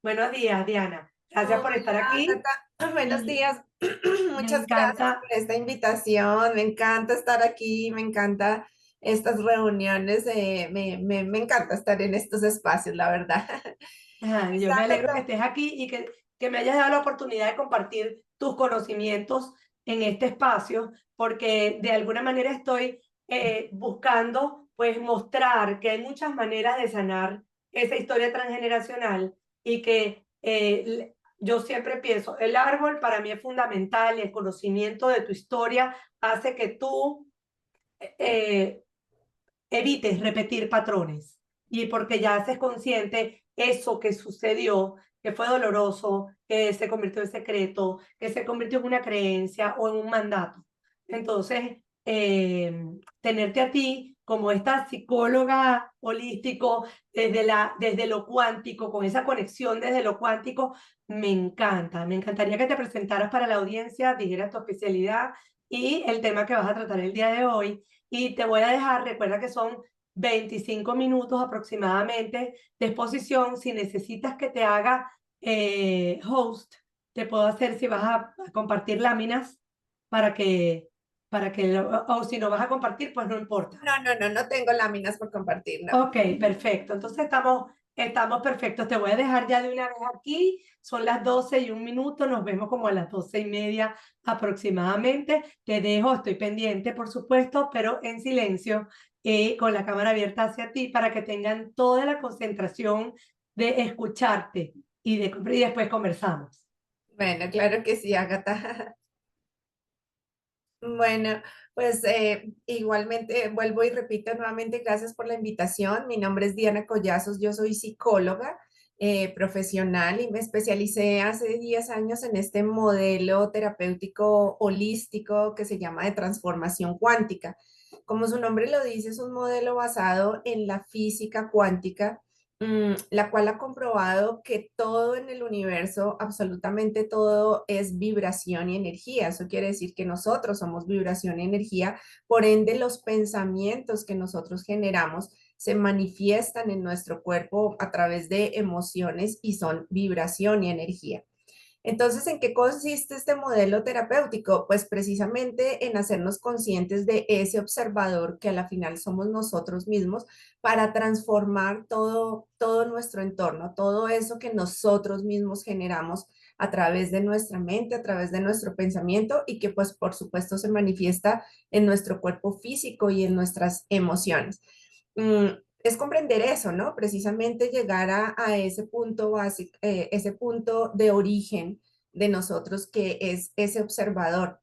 Buenos días, Diana. Gracias por estar Hola, aquí Nata. Buenos y días. me Muchas gracias por encanta. esta invitación. Me encanta estar aquí, me encanta estas reuniones, me encanta estar en estos espacios, la verdad. Pues, Yo me alegro que Ágata, estés aquí y que me hayas dado la oportunidad de compartir tus conocimientos en este espacio, porque de alguna manera estoy buscando pues mostrar que hay muchas maneras de sanar esa historia transgeneracional y que yo siempre pienso, el árbol para mí es fundamental y el conocimiento de tu historia hace que tú eh, evites repetir patrones y porque ya haces consciente eso que sucedió, que fue doloroso, que se convirtió en secreto, que se convirtió en una creencia o en un mandato. Entonces, tenerte a ti como esta psicóloga holístico desde lo cuántico, con esa conexión desde lo cuántico, me encanta. Me encantaría que te presentaras para la audiencia, dijeras tu especialidad y el tema que vas a tratar el día de hoy y te voy a dejar, recuerda que son 25 minutos aproximadamente de exposición. Si necesitas que te haga host, te puedo hacer si vas a compartir láminas para o si no vas a compartir, pues no importa. no tengo láminas por compartir, no. Ok, perfecto. Entonces estamos perfectos. Te voy a dejar ya de una vez aquí. Son las 12:01. Nos vemos como a las 12:30 aproximadamente. Te dejo, estoy pendiente, por supuesto, pero en silencio y con la cámara abierta hacia ti para que tengan toda la concentración de escucharte y después conversamos. Bueno, claro que sí, Ágata. Bueno, pues igualmente vuelvo y repito nuevamente, gracias por la invitación. Mi nombre es Diana Collazos, yo soy psicóloga profesional y me especialicé hace 10 años en este modelo terapéutico holístico que se llama de transformación cuántica. Como su nombre lo dice, es un modelo basado en la física cuántica, la cual ha comprobado que todo en el universo, absolutamente todo, es vibración y energía. Eso quiere decir que nosotros somos vibración y energía, por ende los pensamientos que nosotros generamos se manifiestan en nuestro cuerpo a través de emociones y son vibración y energía. Entonces, ¿en qué consiste este modelo terapéutico? Pues precisamente en hacernos conscientes de ese observador que a la final somos nosotros mismos para transformar todo nuestro entorno, todo eso que nosotros mismos generamos a través de nuestra mente, a través de nuestro pensamiento y que pues por supuesto se manifiesta en nuestro cuerpo físico y en nuestras emociones. Es comprender eso, ¿no? Precisamente llegar a ese punto básico, ese punto de origen de nosotros que es ese observador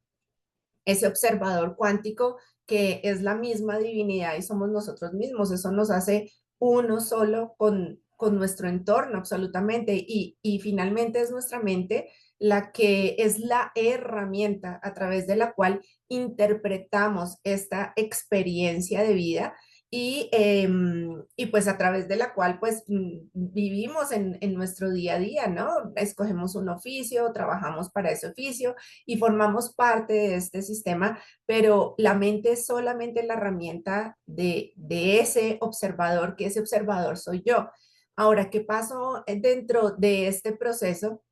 cuántico que es la misma divinidad y somos nosotros mismos. Eso nos hace uno solo con nuestro entorno, absolutamente. Y finalmente es nuestra mente la que es la herramienta a través de la cual interpretamos esta experiencia de vida y pues a través de la cual pues vivimos en nuestro día a día, ¿no? Escogemos un oficio, trabajamos para ese oficio y formamos parte de este sistema, pero la mente es solamente la herramienta de ese observador, que ese observador soy yo. Ahora, ¿qué pasó dentro de este proceso?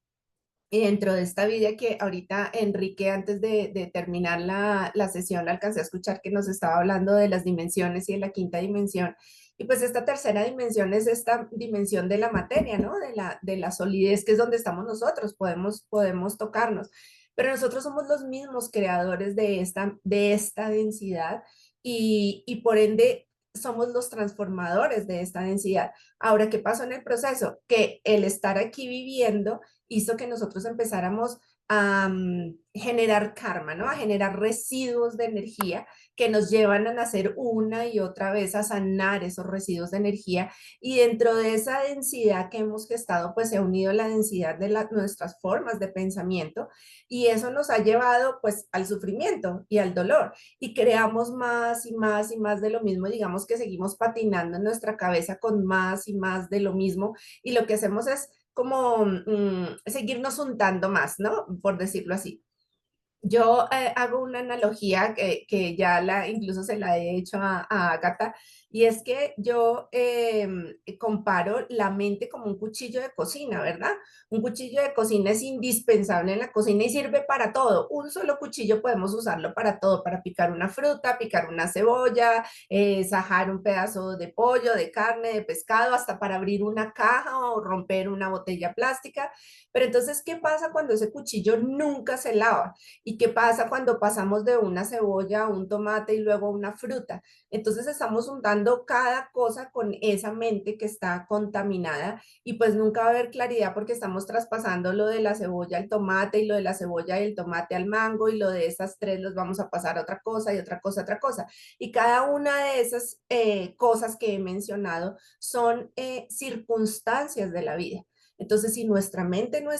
Y dentro de esta vida que ahorita Enrique, antes de terminar la sesión, alcancé a escuchar que nos estaba hablando de las dimensiones y de la quinta dimensión. Y pues esta tercera dimensión es esta dimensión de la materia, ¿no? De la solidez, que es donde estamos nosotros, podemos tocarnos. Pero nosotros somos los mismos creadores de esta densidad y por ende somos los transformadores de esta densidad. Ahora, ¿qué pasó en el proceso? Que el estar aquí viviendo hizo que nosotros empezáramos a generar karma, ¿no? A generar residuos de energía que nos llevan a nacer una y otra vez, a sanar esos residuos de energía. Y dentro de esa densidad que hemos gestado, pues se ha unido la densidad de nuestras formas de pensamiento y eso nos ha llevado pues al sufrimiento y al dolor. Y creamos más y más y más de lo mismo, digamos que seguimos patinando en nuestra cabeza con más y más de lo mismo y lo que hacemos es como seguirnos untando más, ¿no? Por decirlo así. Yo hago una analogía que ya incluso se la he hecho a Agatha, Y es que yo comparo la mente como un cuchillo de cocina, ¿verdad? Un cuchillo de cocina es indispensable en la cocina y sirve para todo. Un solo cuchillo podemos usarlo para todo, para picar una fruta, picar una cebolla, sajar un pedazo de pollo, de carne, de pescado, hasta para abrir una caja o romper una botella plástica. Pero entonces, ¿qué pasa cuando ese cuchillo nunca se lava? ¿Y qué pasa cuando pasamos de una cebolla a un tomate y luego a una fruta? Entonces estamos untando cada cosa con esa mente que está contaminada y pues nunca va a haber claridad porque estamos traspasando lo de la cebolla al tomate y lo de la cebolla y el tomate al mango y lo de esas tres los vamos a pasar a otra cosa y otra cosa, otra cosa. Y cada una de esas cosas que he mencionado son circunstancias de la vida. Entonces, si nuestra mente no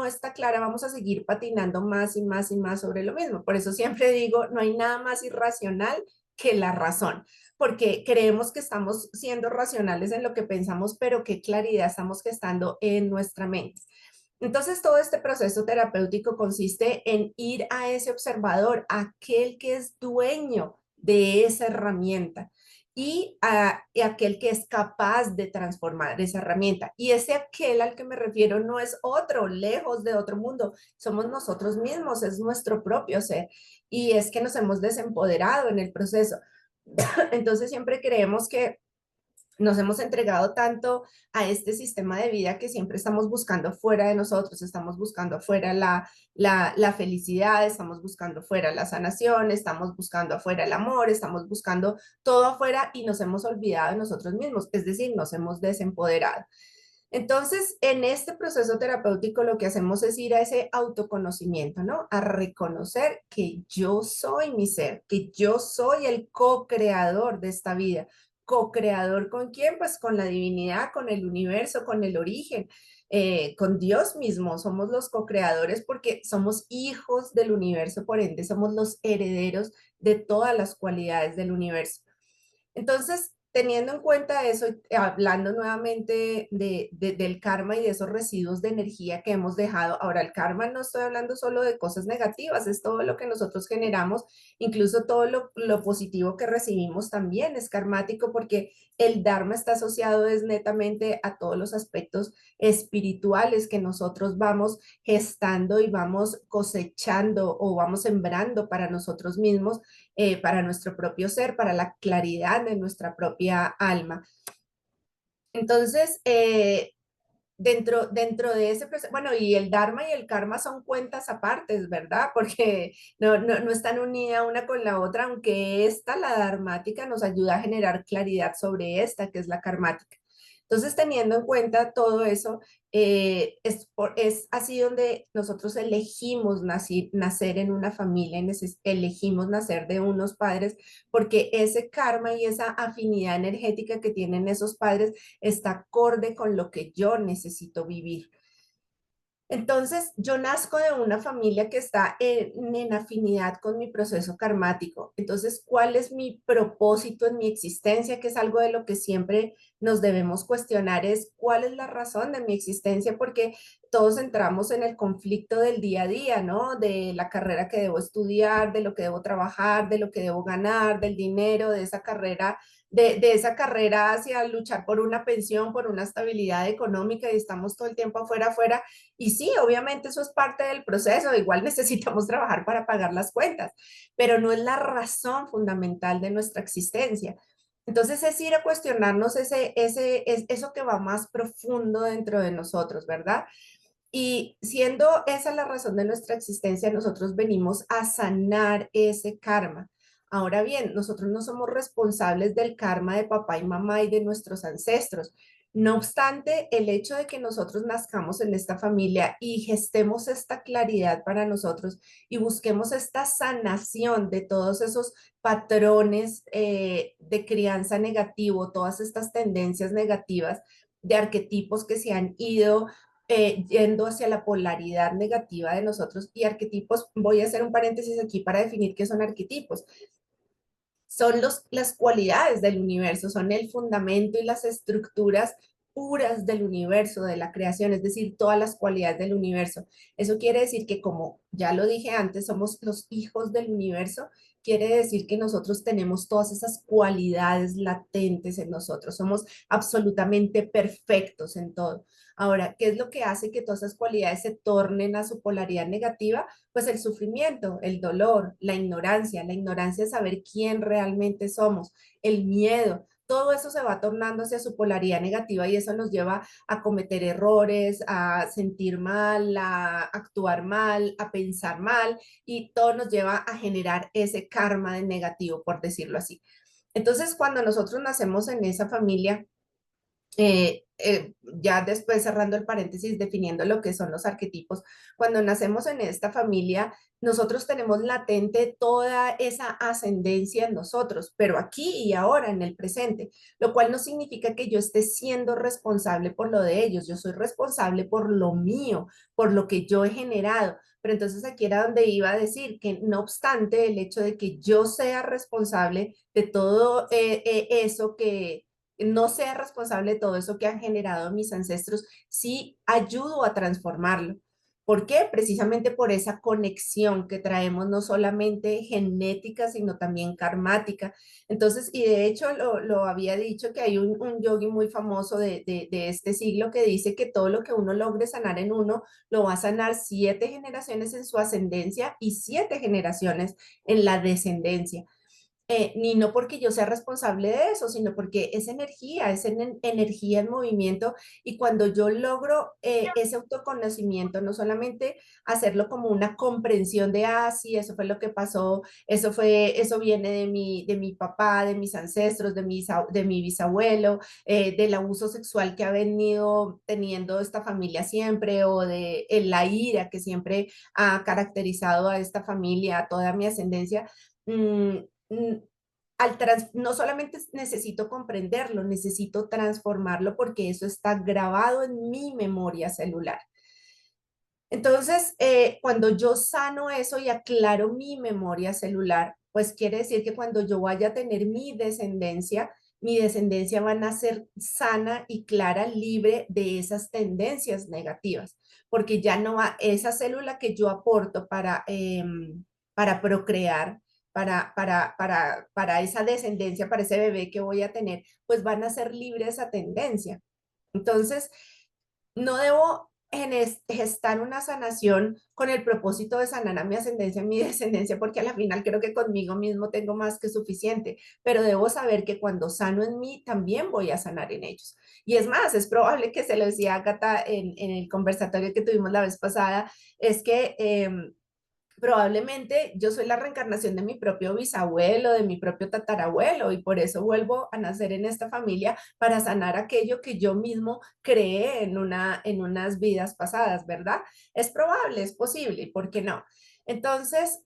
está clara, vamos a seguir patinando más y más y más sobre lo mismo. Por eso siempre digo, no hay nada más irracional que la razón, porque creemos que estamos siendo racionales en lo que pensamos, pero qué claridad estamos gestando en nuestra mente. Entonces, todo este proceso terapéutico consiste en ir a ese observador, aquel que es dueño de esa herramienta y aquel que es capaz de transformar esa herramienta. Y ese aquel al que me refiero no es otro, lejos de otro mundo, somos nosotros mismos, es nuestro propio ser. Y es que nos hemos desempoderado en el proceso. Entonces, siempre creemos que nos hemos entregado tanto a este sistema de vida que siempre estamos buscando fuera de nosotros, estamos buscando afuera la felicidad, estamos buscando fuera la sanación, estamos buscando afuera el amor, estamos buscando todo afuera y nos hemos olvidado de nosotros mismos, es decir, nos hemos desempoderado. Entonces, en este proceso terapéutico lo que hacemos es ir a ese autoconocimiento, ¿no? A reconocer que yo soy mi ser, que yo soy el co-creador de esta vida. ¿Co-creador con quién? Pues con la divinidad, con el universo, con el origen, con Dios mismo. Somos los co-creadores porque somos hijos del universo, por ende somos los herederos de todas las cualidades del universo. Entonces, teniendo en cuenta eso, hablando nuevamente del karma y de esos residuos de energía que hemos dejado, ahora el karma no estoy hablando solo de cosas negativas, es todo lo que nosotros generamos, incluso todo lo positivo que recibimos también es karmático porque el dharma está asociado es netamente a todos los aspectos espirituales que nosotros vamos gestando y vamos cosechando o vamos sembrando para nosotros mismos, para nuestro propio ser, para la claridad de nuestra propia alma. Entonces, dentro de ese proceso, bueno, y el Dharma y el Karma son cuentas apartes, ¿verdad? Porque no están unidas una con la otra, aunque la dharmática, nos ayuda a generar claridad sobre esta, que es la karmática. Entonces, teniendo en cuenta todo eso, es así donde nosotros elegimos nacer en una familia, elegimos nacer de unos padres, porque ese karma y esa afinidad energética que tienen esos padres está acorde con lo que yo necesito vivir. Entonces, yo nazco de una familia que está en afinidad con mi proceso karmático. Entonces, ¿cuál es mi propósito en mi existencia? Que es algo de lo que siempre nos debemos cuestionar, es cuál es la razón de mi existencia, porque todos entramos en el conflicto del día a día, ¿no? De la carrera que debo estudiar, de lo que debo trabajar, de lo que debo ganar, del dinero, de esa carrera esa carrera hacia luchar por una pensión, por una estabilidad económica y estamos todo el tiempo afuera, afuera. Y sí, obviamente eso es parte del proceso, igual necesitamos trabajar para pagar las cuentas, pero no es la razón fundamental de nuestra existencia. Entonces es ir a cuestionarnos eso que va más profundo dentro de nosotros, ¿verdad? Y siendo esa la razón de nuestra existencia, nosotros venimos a sanar ese karma. Ahora bien, nosotros no somos responsables del karma de papá y mamá y de nuestros ancestros. No obstante, el hecho de que nosotros nazcamos en esta familia y gestemos esta claridad para nosotros y busquemos esta sanación de todos esos patrones de crianza negativo, todas estas tendencias negativas de arquetipos que se han ido yendo hacia la polaridad negativa de nosotros y arquetipos, voy a hacer un paréntesis aquí para definir qué son arquetipos. Son las cualidades del universo, son el fundamento y las estructuras puras del universo, de la creación, es decir, todas las cualidades del universo. Eso quiere decir que, como ya lo dije antes, somos los hijos del universo. Quiere decir que nosotros tenemos todas esas cualidades latentes en nosotros. Somos absolutamente perfectos en todo. Ahora, ¿qué es lo que hace que todas esas cualidades se tornen a su polaridad negativa? Pues el sufrimiento, el dolor, la ignorancia de saber quién realmente somos, el miedo. Todo eso se va tornando hacia su polaridad negativa y eso nos lleva a cometer errores, a sentir mal, a actuar mal, a pensar mal y todo nos lleva a generar ese karma de negativo, por decirlo así. Entonces, cuando nosotros nacemos en esa familia, ya después cerrando el paréntesis, definiendo lo que son los arquetipos, cuando nacemos en esta familia, nosotros tenemos latente toda esa ascendencia en nosotros, pero aquí y ahora, en el presente, lo cual no significa que yo esté siendo responsable por lo de ellos, yo soy responsable por lo mío, por lo que yo he generado. Pero entonces aquí era donde iba a decir que no obstante el hecho de que yo sea responsable de todo eso que no sea responsable de todo eso que han generado mis ancestros, sí ayudo a transformarlo. ¿Por qué? Precisamente por esa conexión que traemos, no solamente genética, sino también karmática. Entonces, y de hecho lo había dicho que hay un yogi muy famoso de este siglo que dice que todo lo que uno logre sanar en uno, lo va a sanar 7 generaciones en su ascendencia y 7 generaciones en la descendencia. Ni no porque yo sea responsable de eso, sino porque es energía en movimiento y cuando yo logro ese autoconocimiento, no solamente hacerlo como una comprensión de, ah, sí, eso fue lo que pasó, eso viene de mi papá, de mis ancestros, de mi bisabuelo, del abuso sexual que ha venido teniendo esta familia siempre o de la ira que siempre ha caracterizado a esta familia, a toda mi ascendencia. mm, mm, no solamente necesito comprenderlo, necesito transformarlo porque eso está grabado en mi memoria celular. Entonces, cuando yo sano eso y aclaro mi memoria celular, pues quiere decir que cuando yo vaya a tener mi descendencia va a ser sana y clara, libre de esas tendencias negativas, porque ya no va, esa célula que yo aporto para procrear, para esa descendencia, para ese bebé que voy a tener, pues van a ser libres de esa tendencia. Entonces, no debo gestar una sanación con el propósito de sanar a mi ascendencia, a mi descendencia, porque a la final creo que conmigo mismo tengo más que suficiente, pero debo saber que cuando sano en mí, también voy a sanar en ellos. Y es más, es probable que se lo decía a Agatha en el conversatorio que tuvimos la vez pasada, es que probablemente yo soy la reencarnación de mi propio bisabuelo, de mi propio tatarabuelo, y por eso vuelvo a nacer en esta familia para sanar aquello que yo mismo creé en unas vidas pasadas, ¿verdad? Es probable, es posible, ¿y por qué no? Entonces,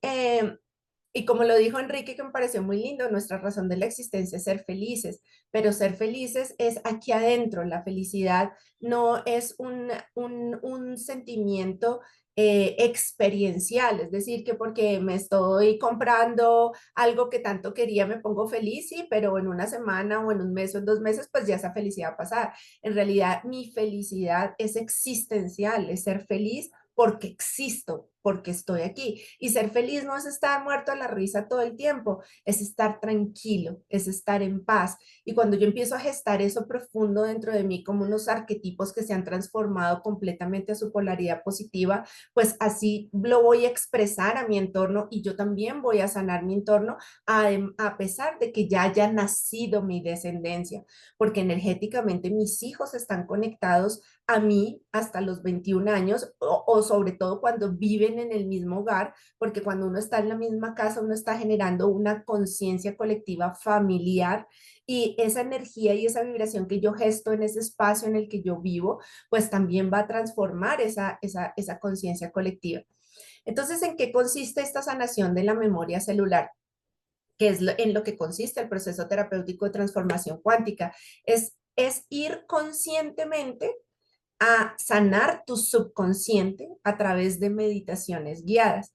y como lo dijo Enrique, que me pareció muy lindo, nuestra razón de la existencia es ser felices, pero ser felices es aquí adentro. La felicidad no es un sentimiento experiencial, es decir, que porque me estoy comprando algo que tanto quería me pongo feliz, sí, pero en una semana o en un mes o en 2 meses, pues ya esa felicidad va a pasar. En realidad, mi felicidad es existencial, es ser feliz porque existo, porque estoy aquí. Y ser feliz no es estar muerto a la risa todo el tiempo, es estar tranquilo, es estar en paz. Y cuando yo empiezo a gestar eso profundo dentro de mí como unos arquetipos que se han transformado completamente a su polaridad positiva, pues así lo voy a expresar a mi entorno y yo también voy a sanar mi entorno a pesar de que ya haya nacido mi descendencia, porque energéticamente mis hijos están conectados a mí hasta los 21 años o sobre todo cuando viven en el mismo hogar, porque cuando uno está en la misma casa, uno está generando una conciencia colectiva familiar y esa energía y esa vibración que yo gesto en ese espacio en el que yo vivo, pues también va a transformar esa conciencia colectiva. Entonces, ¿en qué consiste esta sanación de la memoria celular? Que es en lo que consiste el proceso terapéutico de transformación cuántica. Es ir conscientemente a sanar tu subconsciente a través de meditaciones guiadas.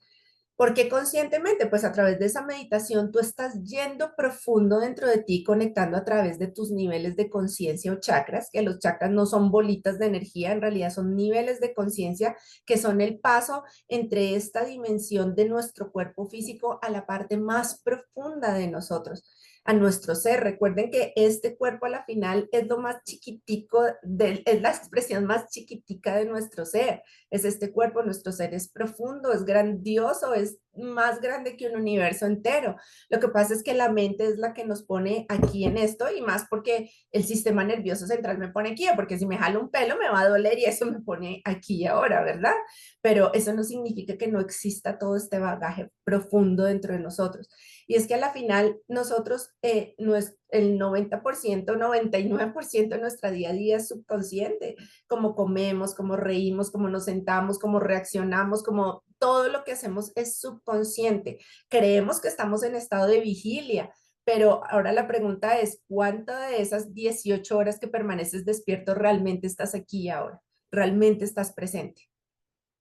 ¿Por qué conscientemente? Pues a través de esa meditación tú estás yendo profundo dentro de ti, conectando a través de tus niveles de conciencia o chakras, que los chakras no son bolitas de energía, en realidad son niveles de conciencia que son el paso entre esta dimensión de nuestro cuerpo físico a la parte más profunda de nosotros, a nuestro ser. Recuerden que este cuerpo a la final es lo más chiquitico, es la expresión más chiquitica de nuestro ser. Es este cuerpo, nuestro ser es profundo, es grandioso, es más grande que un universo entero. Lo que pasa es que la mente es la que nos pone aquí en esto y más porque el sistema nervioso central me pone aquí, porque si me jalo un pelo me va a doler y eso me pone aquí y ahora, ¿verdad? Pero eso no significa que no exista todo este bagaje profundo dentro de nosotros. Y es que a la final nosotros, el 90%, 99% de nuestra día a día es subconsciente, cómo comemos, cómo reímos, cómo nos sentamos, cómo reaccionamos, como todo lo que hacemos es subconsciente. Creemos que estamos en estado de vigilia, pero ahora la pregunta es, ¿cuánto de esas 18 horas que permaneces despierto realmente estás aquí ahora? ¿Realmente estás presente?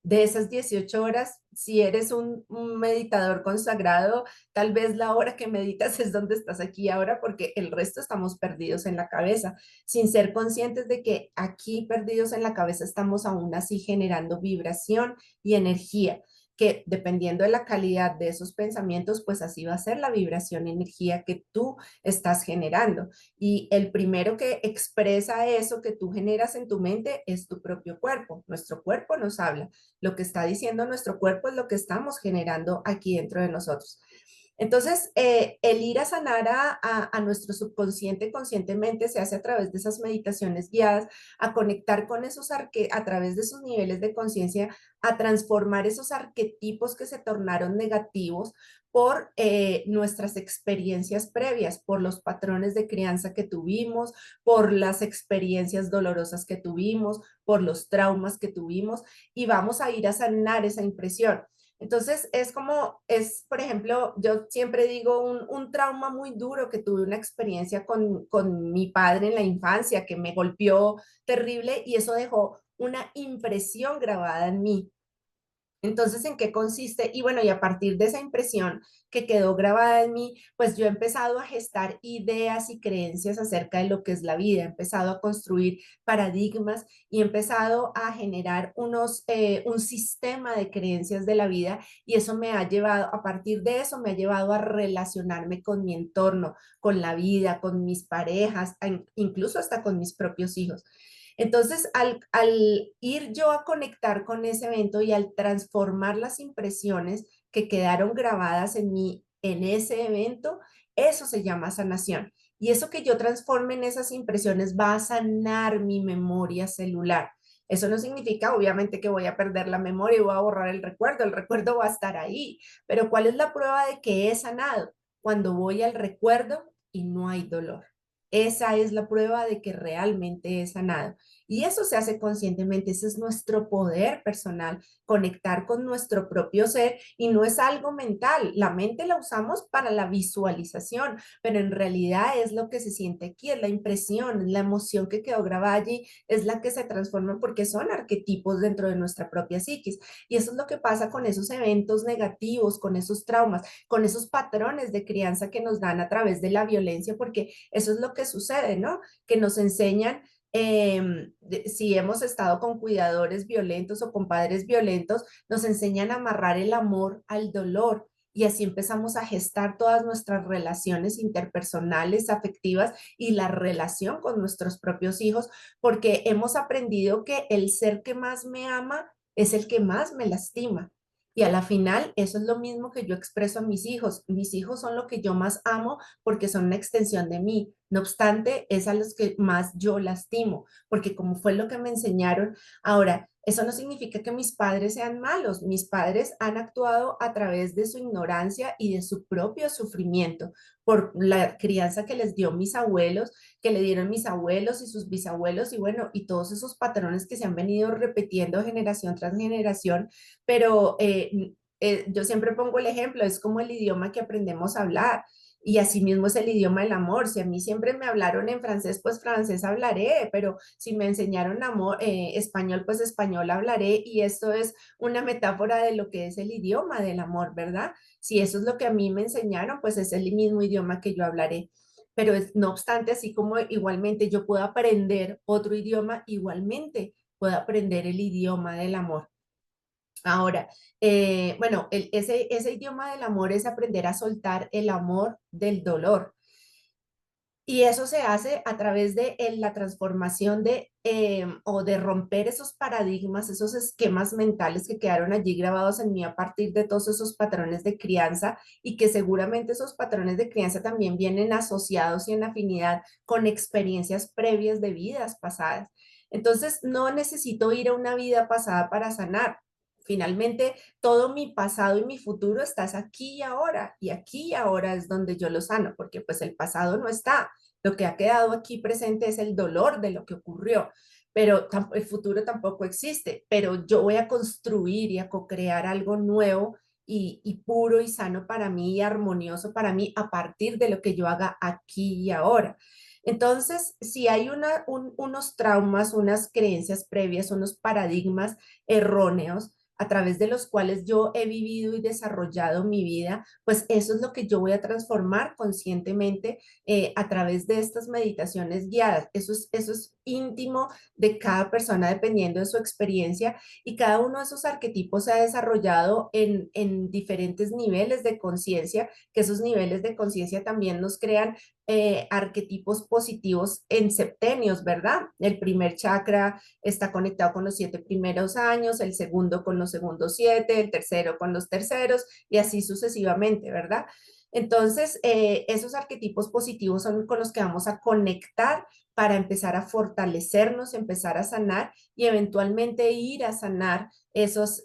De esas 18 horas, si eres un meditador consagrado, tal vez la hora que meditas es donde estás aquí ahora, porque el resto estamos perdidos en la cabeza, sin ser conscientes de que aquí perdidos en la cabeza estamos aún así generando vibración y energía, que dependiendo de la calidad de esos pensamientos, pues así va a ser la vibración y energía que tú estás generando. Y el primero que expresa eso que tú generas en tu mente es tu propio cuerpo. Nuestro cuerpo nos habla. Lo que está diciendo nuestro cuerpo es lo que estamos generando aquí dentro de nosotros. Entonces, el ir a sanar a nuestro subconsciente conscientemente se hace a través de esas meditaciones guiadas, a conectar con a través de esos niveles de conciencia, a transformar esos arquetipos que se tornaron negativos por nuestras experiencias previas, por los patrones de crianza que tuvimos, por las experiencias dolorosas que tuvimos, por los traumas que tuvimos, y vamos a ir a sanar esa impresión. Entonces, por ejemplo, yo siempre digo un trauma muy duro que tuve una experiencia con mi padre en la infancia que me golpeó terrible y eso dejó una impresión grabada en mí. Entonces, ¿en qué consiste? Y bueno, y a partir de esa impresión que quedó grabada en mí, pues yo he empezado a gestar ideas y creencias acerca de lo que es la vida, he empezado a construir paradigmas y he empezado a generar un sistema de creencias de la vida y eso me ha llevado, a partir de eso me ha llevado a relacionarme con mi entorno, con la vida, con mis parejas, incluso hasta con mis propios hijos. Entonces, al ir yo a conectar con ese evento y al transformar las impresiones que quedaron grabadas en mí en ese evento, eso se llama sanación. Y eso que yo transforme en esas impresiones va a sanar mi memoria celular. Eso no significa, obviamente, que voy a perder la memoria y voy a borrar el recuerdo va a estar ahí. Pero ¿cuál es la prueba de que he sanado? Cuando voy al recuerdo y no hay dolor. Esa es la prueba de que realmente he sanado. Y eso se hace conscientemente, ese es nuestro poder personal, conectar con nuestro propio ser y no es algo mental. La mente la usamos para la visualización, pero en realidad es lo que se siente aquí, es la impresión, es la emoción que quedó grabada allí, es la que se transforma porque son arquetipos dentro de nuestra propia psiquis. Y eso es lo que pasa con esos eventos negativos, con esos traumas, con esos patrones de crianza que nos dan a través de la violencia, porque eso es lo que sucede, ¿no? Que nos enseñan si hemos estado con cuidadores violentos o con padres violentos, nos enseñan a amarrar el amor al dolor. Y así empezamos a gestar todas nuestras relaciones interpersonales, afectivas y la relación con nuestros propios hijos, porque hemos aprendido que el ser que más me ama es el que más me lastima. Y a la final, eso es lo mismo que yo expreso a mis hijos. Mis hijos son lo que yo más amo porque son una extensión de mí. No obstante, es a los que más yo lastimo, porque como fue lo que me enseñaron, ahora, eso no significa que mis padres sean malos. Mis padres han actuado a través de su ignorancia y de su propio sufrimiento por la crianza que les dio mis abuelos, que le dieron mis abuelos y sus bisabuelos y bueno, y todos esos patrones que se han venido repitiendo generación tras generación, pero yo siempre pongo el ejemplo, es como el idioma que aprendemos a hablar. Y así mismo es el idioma del amor. Si a mí siempre me hablaron en francés, pues francés hablaré, pero si me enseñaron español, pues español hablaré. Y esto es una metáfora de lo que es el idioma del amor, ¿verdad? Si eso es lo que a mí me enseñaron, pues es el mismo idioma que yo hablaré. Pero no obstante, así como igualmente yo puedo aprender otro idioma, igualmente puedo aprender el idioma del amor. Ahora, bueno, ese idioma del amor es aprender a soltar el amor del dolor. Y eso se hace a través de la transformación o de romper esos paradigmas, esos esquemas mentales que quedaron allí grabados en mí a partir de todos esos patrones de crianza y que seguramente esos patrones de crianza también vienen asociados y en afinidad con experiencias previas de vidas pasadas. Entonces, no necesito ir a una vida pasada para sanar. Finalmente, todo mi pasado y mi futuro estás aquí y ahora es donde yo lo sano, porque pues el pasado no está. Lo que ha quedado aquí presente es el dolor de lo que ocurrió, pero el futuro tampoco existe, pero yo voy a construir y a co-crear algo nuevo y puro y sano para mí y armonioso para mí a partir de lo que yo haga aquí y ahora. Entonces, si hay unos traumas, unas creencias previas, unos paradigmas erróneos, a través de los cuales yo he vivido y desarrollado mi vida, pues eso es lo que yo voy a transformar conscientemente a través de estas meditaciones guiadas. Eso es íntimo de cada persona dependiendo de su experiencia y cada uno de esos arquetipos se ha desarrollado en diferentes niveles de conciencia, que esos niveles de conciencia también nos crean arquetipos positivos en septenios, ¿verdad? El primer chakra está conectado con los 7 primeros años, el segundo con los segundos 7, el tercero con los terceros y así sucesivamente, ¿verdad? Entonces, esos arquetipos positivos son con los que vamos a conectar para empezar a fortalecernos, empezar a sanar y eventualmente ir a sanar esas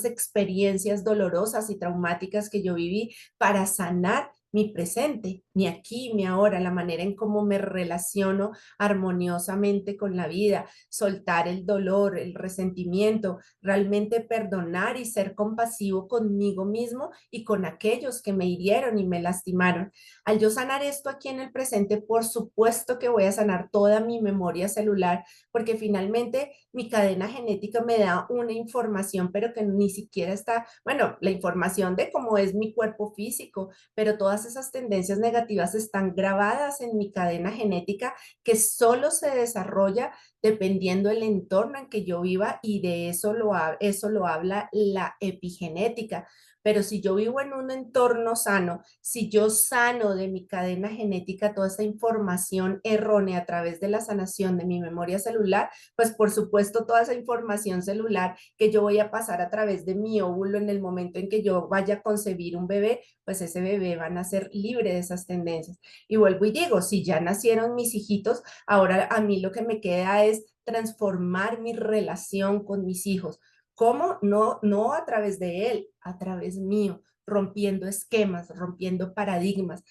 experiencias dolorosas y traumáticas que yo viví para sanar mi presente, mi aquí, mi ahora, la manera en cómo me relaciono armoniosamente con la vida, soltar el dolor, el resentimiento, realmente perdonar y ser compasivo conmigo mismo y con aquellos que me hirieron y me lastimaron. Al yo sanar esto aquí en el presente, por supuesto que voy a sanar toda mi memoria celular, porque finalmente mi cadena genética me da una información, pero que ni siquiera está, bueno, la información de cómo es mi cuerpo físico, pero todas esas tendencias negativas están grabadas en mi cadena genética que solo se desarrolla dependiendo del entorno en que yo viva y de eso lo habla la epigenética. Pero si yo vivo en un entorno sano, si yo sano de mi cadena genética toda esta información errónea a través de la sanación de mi memoria celular, pues por supuesto toda esa información celular que yo voy a pasar a través de mi óvulo en el momento en que yo vaya a concebir un bebé, pues ese bebé va a nacer libre de esas tendencias. Y vuelvo y digo, si ya nacieron mis hijitos, ahora a mí lo que me queda es transformar mi relación con mis hijos. ¿Cómo? No, no a través de él, a través mío, rompiendo esquemas, rompiendo paradigmas,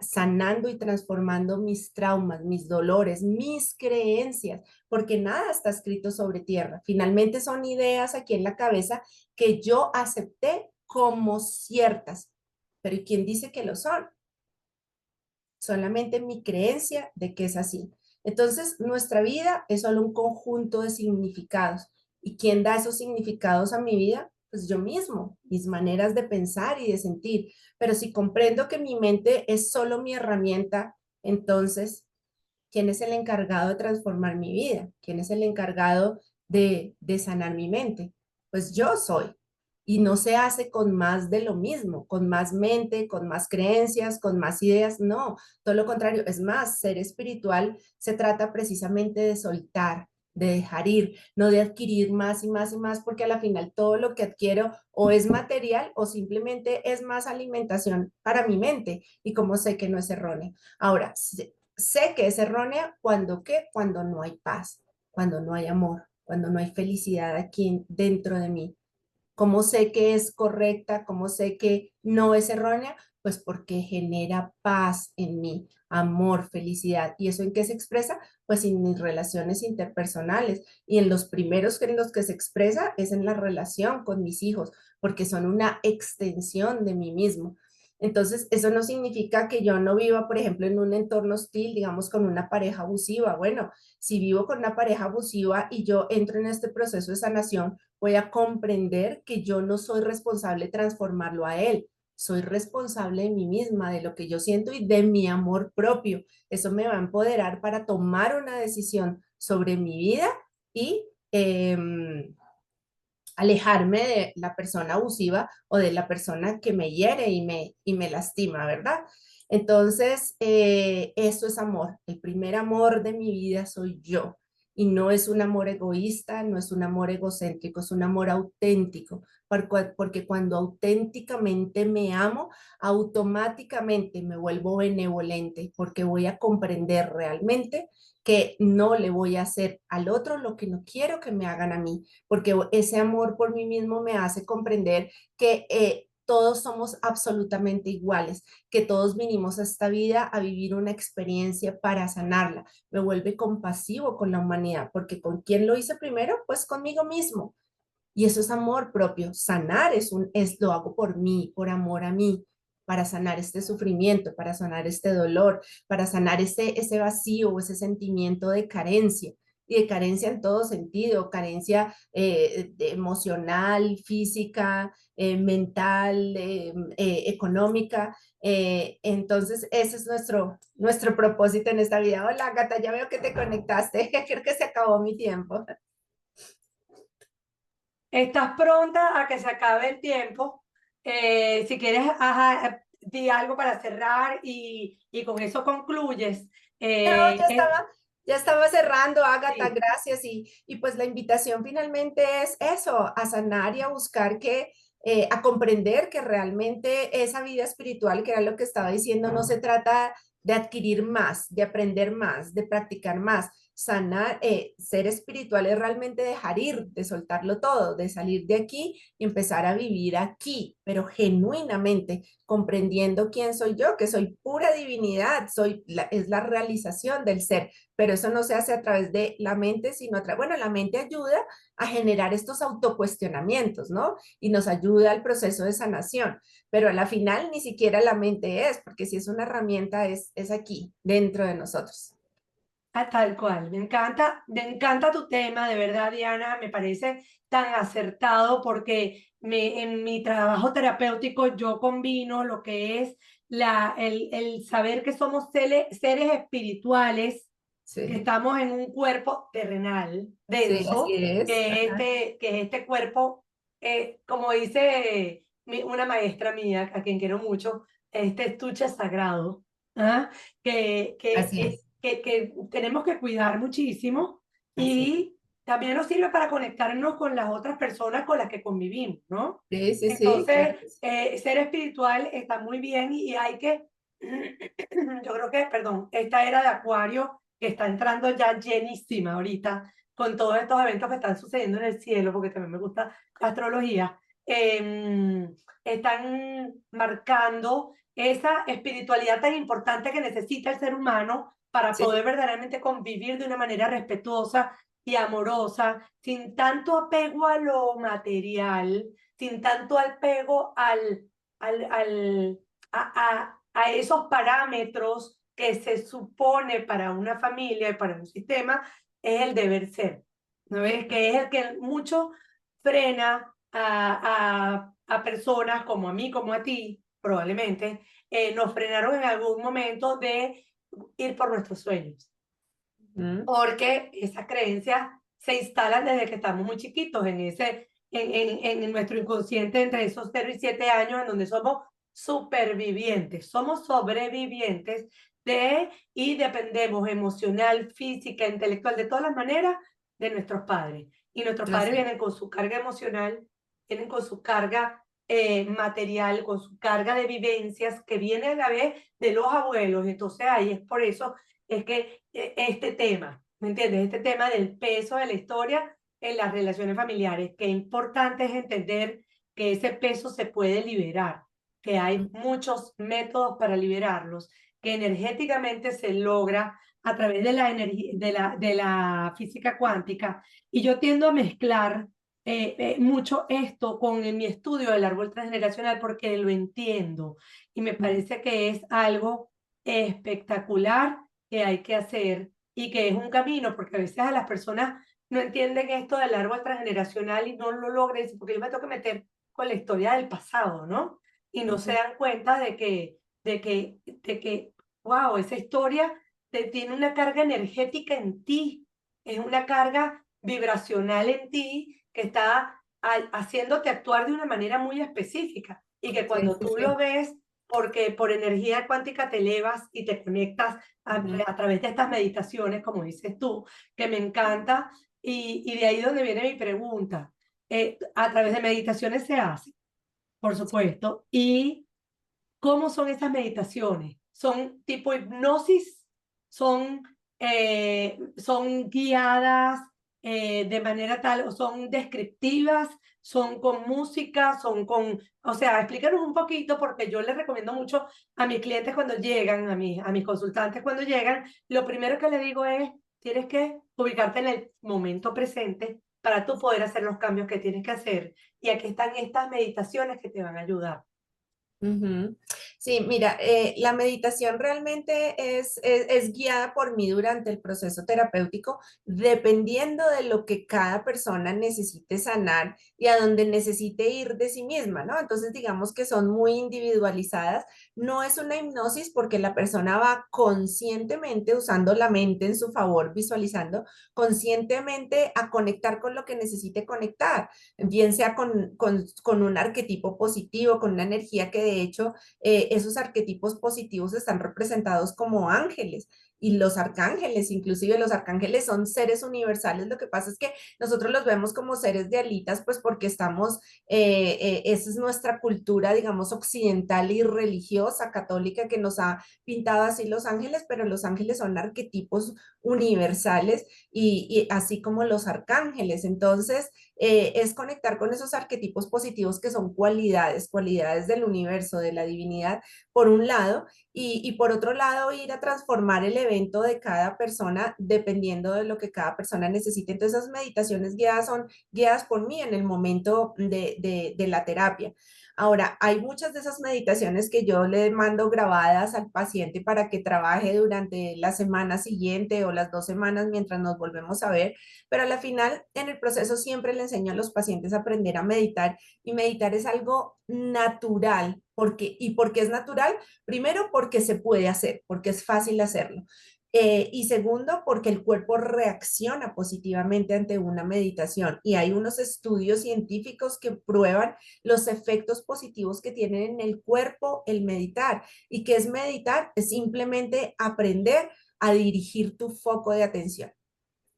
sanando y transformando mis traumas, mis dolores, mis creencias, porque nada está escrito sobre tierra. Finalmente son ideas aquí en la cabeza que yo acepté como ciertas, pero ¿y quién dice que lo son? Solamente mi creencia de que es así. Entonces, nuestra vida es solo un conjunto de significados. ¿Y quién da esos significados a mi vida? Pues yo mismo, mis maneras de pensar y de sentir. Pero si comprendo que mi mente es solo mi herramienta, entonces, ¿quién es el encargado de transformar mi vida? ¿Quién es el encargado de sanar mi mente? Pues yo soy. Y no se hace con más de lo mismo, con más mente, con más creencias, con más ideas, no, todo lo contrario. Es más, ser espiritual se trata precisamente de soltar, de dejar ir, no de adquirir más y más y más, porque a la final todo lo que adquiero o es material o simplemente es más alimentación para mi mente. Y como sé que no es erróneo. Ahora, sé que es errónea cuando ¿qué? Cuando no hay paz, cuando no hay amor, cuando no hay felicidad aquí dentro de mí. ¿Cómo sé que es correcta? ¿Cómo sé que no es errónea? Pues porque genera paz en mí, amor, felicidad. ¿Y eso en qué se expresa? Pues en mis relaciones interpersonales. Y en los primeros en los que se expresa es en la relación con mis hijos, porque son una extensión de mí mismo. Entonces, eso no significa que yo no viva, por ejemplo, en un entorno hostil, digamos, con una pareja abusiva. Bueno, si vivo con una pareja abusiva y yo entro en este proceso de sanación, voy a comprender que yo no soy responsable de transformarlo a él. Soy responsable de mí misma, de lo que yo siento y de mi amor propio. Eso me va a empoderar para tomar una decisión sobre mi vida y alejarme de la persona abusiva o de la persona que me hiere y me lastima, ¿verdad? Entonces, eso es amor. El primer amor de mi vida soy yo. Y no es un amor egoísta, no es un amor egocéntrico, es un amor auténtico, porque cuando auténticamente me amo, automáticamente me vuelvo benevolente, porque voy a comprender realmente que no le voy a hacer al otro lo que no quiero que me hagan a mí, porque ese amor por mí mismo me hace comprender que todos somos absolutamente iguales, que todos vinimos a esta vida a vivir una experiencia para sanarla. Me vuelve compasivo con la humanidad, porque ¿con quién lo hice primero? Pues conmigo mismo. Y eso es amor propio. Sanar lo hago por mí, por amor a mí, para sanar este sufrimiento, para sanar este dolor, para sanar ese vacío o ese sentimiento de carencia. Y de carencia en todo sentido, carencia emocional, física, mental, económica. Entonces, ese es nuestro propósito en esta vida. Hola, Gata, ya veo que te conectaste. Creo que se acabó mi tiempo. ¿Estás pronta a que se acabe el tiempo? Si quieres, ajá, di algo para cerrar y con eso concluyes. No, Eh, es- ya estaba cerrando, Ágata, sí. gracias. Y pues la invitación finalmente es eso, a sanar y a buscar a comprender que realmente esa vida espiritual, que era lo que estaba diciendo, no se trata de adquirir más, de aprender más, de practicar más. Sanar, ser espiritual es realmente dejar ir, de soltarlo todo, de salir de aquí y empezar a vivir aquí, pero genuinamente comprendiendo quién soy yo, que soy pura divinidad, es la realización del ser, pero eso no se hace a través de la mente, sino bueno, la mente ayuda a generar estos autocuestionamientos, ¿no? Y nos ayuda al proceso de sanación, pero a la final ni siquiera la mente es, porque si es una herramienta es aquí, dentro de nosotros. Tal cual, me encanta tu tema, de verdad, Diana, me parece tan acertado porque en mi trabajo terapéutico yo combino lo que es el saber que somos seres espirituales, que Sí, estamos en un cuerpo terrenal, sí, así denso, es. Ajá. que este cuerpo, como dice una maestra mía, a quien quiero mucho, este estuche sagrado, ¿ah? Así es, Que tenemos que cuidar muchísimo así es. y también nos sirve para conectarnos con las otras personas con las que convivimos, ¿no? Sí, sí, sí, Entonces, claro que sí. ser espiritual está muy bien y hay que, yo creo que, perdón, esta era de Acuario que está entrando ya llenísima ahorita con todos estos eventos que están sucediendo en el cielo, porque también me gusta astrología, están marcando esa espiritualidad tan importante que necesita el ser humano para poder Sí, verdaderamente convivir de una manera respetuosa y amorosa, sin tanto apego a lo material, sin tanto apego al, al, a esos parámetros que se supone para una familia y para un sistema, es el deber ser, ¿no ves? Que es el que mucho frena a personas como a mí, como a ti, probablemente, nos frenaron en algún momento de ir por nuestros sueños, ujú, porque esas creencias se instalan desde que estamos muy chiquitos, en nuestro inconsciente entre esos 0 y 7 años, en donde somos supervivientes, somos sobrevivientes y dependemos emocional, física, intelectual, de todas las maneras, de nuestros padres. Y nuestros padres así es. vienen con su carga emocional, vienen con su carga material, con su carga de vivencias que viene a la vez de los abuelos. Entonces ahí es por eso es que este tema, ¿me entiendes? Este tema del peso de la historia en las relaciones familiares, qué importante es entender que ese peso se puede liberar, que hay muchos métodos para liberarlos, que energéticamente se logra a través de la energía de la física cuántica. Y yo tiendo a mezclar mucho esto con mi estudio del árbol transgeneracional porque lo entiendo y me parece que es algo espectacular que hay que hacer y que es un camino, porque a veces a las personas no entienden esto del árbol transgeneracional y no lo logran, porque yo me tengo que meter con la historia del pasado, ¿no? Y no se Ujú. dan cuenta wow, esa historia tiene una carga energética en ti, es una carga vibracional en ti que está haciéndote actuar de una manera muy específica y que Sí, cuando sí, tú lo sí. ves, porque por energía cuántica te elevas y te conectas Ujú. a través de estas meditaciones, como dices tú, que me encanta, y de ahí donde viene mi pregunta. A través de meditaciones se hace, por supuesto, y ¿cómo son esas meditaciones? ¿Son tipo hipnosis? ¿Son, son guiadas de manera tal o son descriptivas? ¿Son con música? ¿Son con... O sea, explícanos un poquito porque yo les recomiendo mucho a mis clientes cuando llegan, a mis consultantes cuando llegan, lo primero que les digo es, tienes que ubicarte en el momento presente para tú poder hacer los cambios que tienes que hacer. Y aquí están estas meditaciones que te van a ayudar. Ujú. Sí, mira, la meditación realmente es guiada por mí durante el proceso terapéutico, dependiendo de lo que cada persona necesite sanar y a donde necesite ir de sí misma, ¿no? Entonces, digamos que son muy individualizadas. No es una hipnosis porque la persona va conscientemente usando la mente en su favor, visualizando conscientemente a conectar con lo que necesite conectar, bien sea con un arquetipo positivo, con una energía que de hecho esos arquetipos positivos están representados como ángeles y los arcángeles, inclusive los arcángeles son seres universales. Lo que pasa es que nosotros los vemos como seres de alitas, pues porque estamos, esa es nuestra cultura, digamos, occidental y religiosa, católica, que nos ha pintado así los ángeles, pero los ángeles son arquetipos universales y así como los arcángeles. Entonces, es conectar con esos arquetipos positivos que son cualidades, cualidades del universo, de la divinidad, por un lado, y por otro lado ir a transformar el evento de cada persona dependiendo de lo que cada persona necesite. Entonces esas meditaciones guiadas son guiadas por mí en el momento de la terapia. Ahora, hay muchas de esas meditaciones que yo le mando grabadas al paciente para que trabaje durante la semana siguiente o las 2 semanas mientras nos volvemos a ver, pero a la final, en el proceso siempre le enseño a los pacientes a aprender a meditar y meditar es algo natural. ¿Por qué es natural? Primero, porque se puede hacer, porque es fácil hacerlo. Y segundo, porque el cuerpo reacciona positivamente ante una meditación. Y hay unos estudios científicos que prueban los efectos positivos que tienen en el cuerpo el meditar. ¿Y qué es meditar? Es simplemente aprender a dirigir tu foco de atención.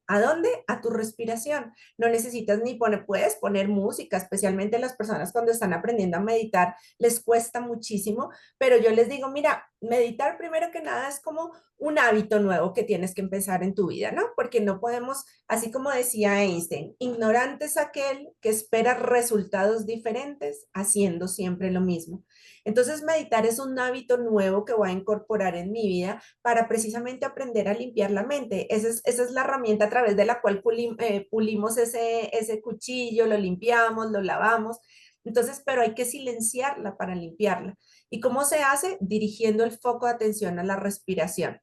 ¿A dónde? A tu respiración. No necesitas ni poner, puedes poner música, especialmente las personas cuando están aprendiendo a meditar, les cuesta muchísimo, pero yo les digo, mira, meditar primero que nada es como un hábito nuevo que tienes que empezar en tu vida, ¿no? Porque no podemos, así como decía Einstein, ignorante es aquel que espera resultados diferentes haciendo siempre lo mismo. Entonces, meditar es un hábito nuevo que voy a incorporar en mi vida para precisamente aprender a limpiar la mente. Esa es la herramienta a través de la cual pulimos ese cuchillo, lo limpiamos, lo lavamos. Entonces, pero hay que silenciarla para limpiarla. ¿Y cómo se hace? Dirigiendo el foco de atención a la respiración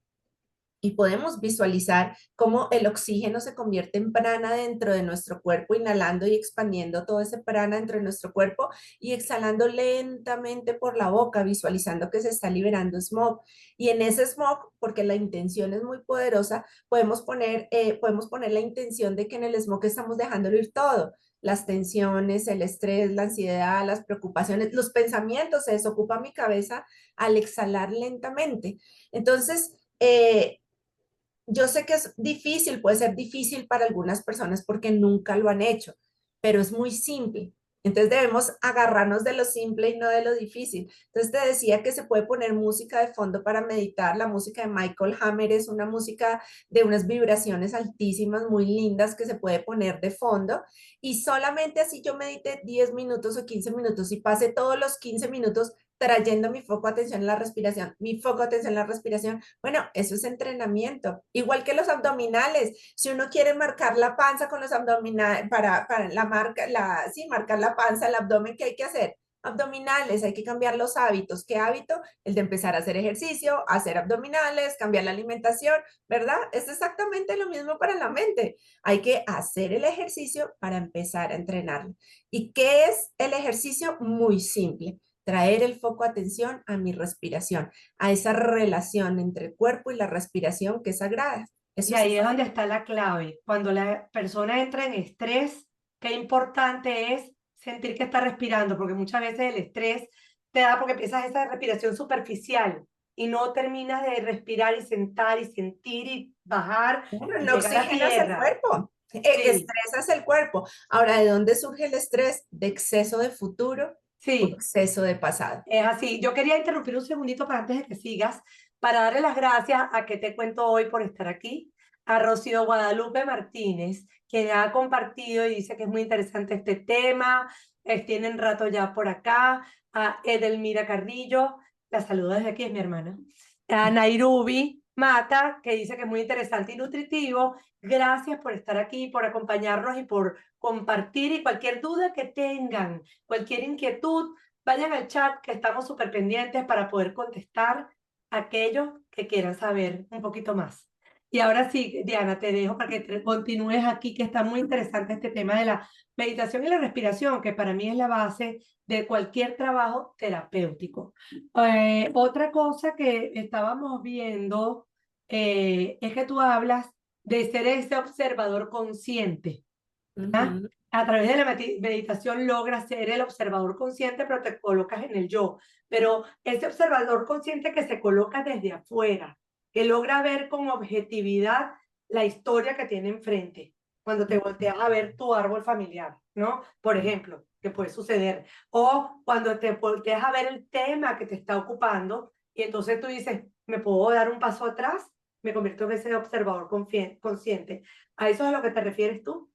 y podemos visualizar cómo el oxígeno se convierte en prana dentro de nuestro cuerpo, inhalando y expandiendo todo ese prana dentro de nuestro cuerpo y exhalando lentamente por la boca, visualizando que se está liberando smog. Y en ese smog, porque la intención es muy poderosa, podemos poner la intención de que en el smog estamos dejándolo ir todo. Las tensiones, el estrés, la ansiedad, las preocupaciones, los pensamientos, se desocupa mi cabeza al exhalar lentamente. Entonces, yo sé que es difícil, puede ser difícil para algunas personas porque nunca lo han hecho, pero es muy simple. Entonces debemos agarrarnos de lo simple y no de lo difícil. Entonces te decía que se puede poner música de fondo para meditar. La música de Michael Hammer es una música de unas vibraciones altísimas, muy lindas que se puede poner de fondo. Y solamente así yo medite 10 minutos o 15 minutos y pase todos los 15 minutos trayendo mi foco de atención en la respiración, mi foco de atención en la respiración. Bueno, eso es entrenamiento. Igual que los abdominales. Si uno quiere marcar la panza con los abdominales, para la marca, sí, marcar la panza, el abdomen, ¿qué hay que hacer? Abdominales, hay que cambiar los hábitos. ¿Qué hábito? El de empezar a hacer ejercicio, hacer abdominales, cambiar la alimentación, ¿verdad? Es exactamente lo mismo para la mente. Hay que hacer el ejercicio para empezar a entrenarlo. ¿Y qué es el ejercicio? Muy simple. Traer el foco de atención a mi respiración, a esa relación entre el cuerpo y la respiración que es sagrada. Y Eso es ahí es donde está la clave. Cuando la persona entra en estrés, qué importante es sentir que está respirando, porque muchas veces el estrés te da porque empiezas esa respiración superficial y no terminas de respirar y sentar y sentir y bajar bueno, y no llegar a oxigenas el tierra. cuerpo, Sí, estresas el cuerpo. Ahora, ¿de dónde surge el estrés? De exceso de futuro o sí. exceso de pasado. Es así. Yo quería interrumpir un segundito para antes de que sigas, para darle las gracias a que te cuento hoy por estar aquí, a Rocío Guadalupe Martínez, quien ha compartido y dice que es muy interesante este tema, tienen rato ya por acá, a Edelmira Carrillo, la saludo desde aquí, es mi hermana, a Nairubi Mata, que dice que es muy interesante y nutritivo. Gracias por estar aquí, por acompañarnos y por compartir y cualquier duda que tengan, cualquier inquietud. Vayan al chat que estamos súper pendientes para poder contestar aquellos que quieran saber un poquito más. Y ahora sí, Diana, te dejo para que continúes aquí, que está muy interesante este tema de la meditación y la respiración, que para mí es la base de cualquier trabajo terapéutico. Otra cosa que estábamos viendo es que tú hablas de ser ese observador consciente. ¿Ah? Ujú. A través de la meditación logras ser el observador consciente, pero te colocas en el yo. Pero ese observador consciente que se coloca desde afuera, que logra ver con objetividad la historia que tiene enfrente. Cuando te volteas a ver tu árbol familiar, ¿no? Por ejemplo, que puede suceder. O cuando te volteas a ver el tema que te está ocupando y entonces tú dices, ¿me puedo dar un paso atrás? Me convierto en ese observador consciente. ¿A eso es a lo que te refieres tú?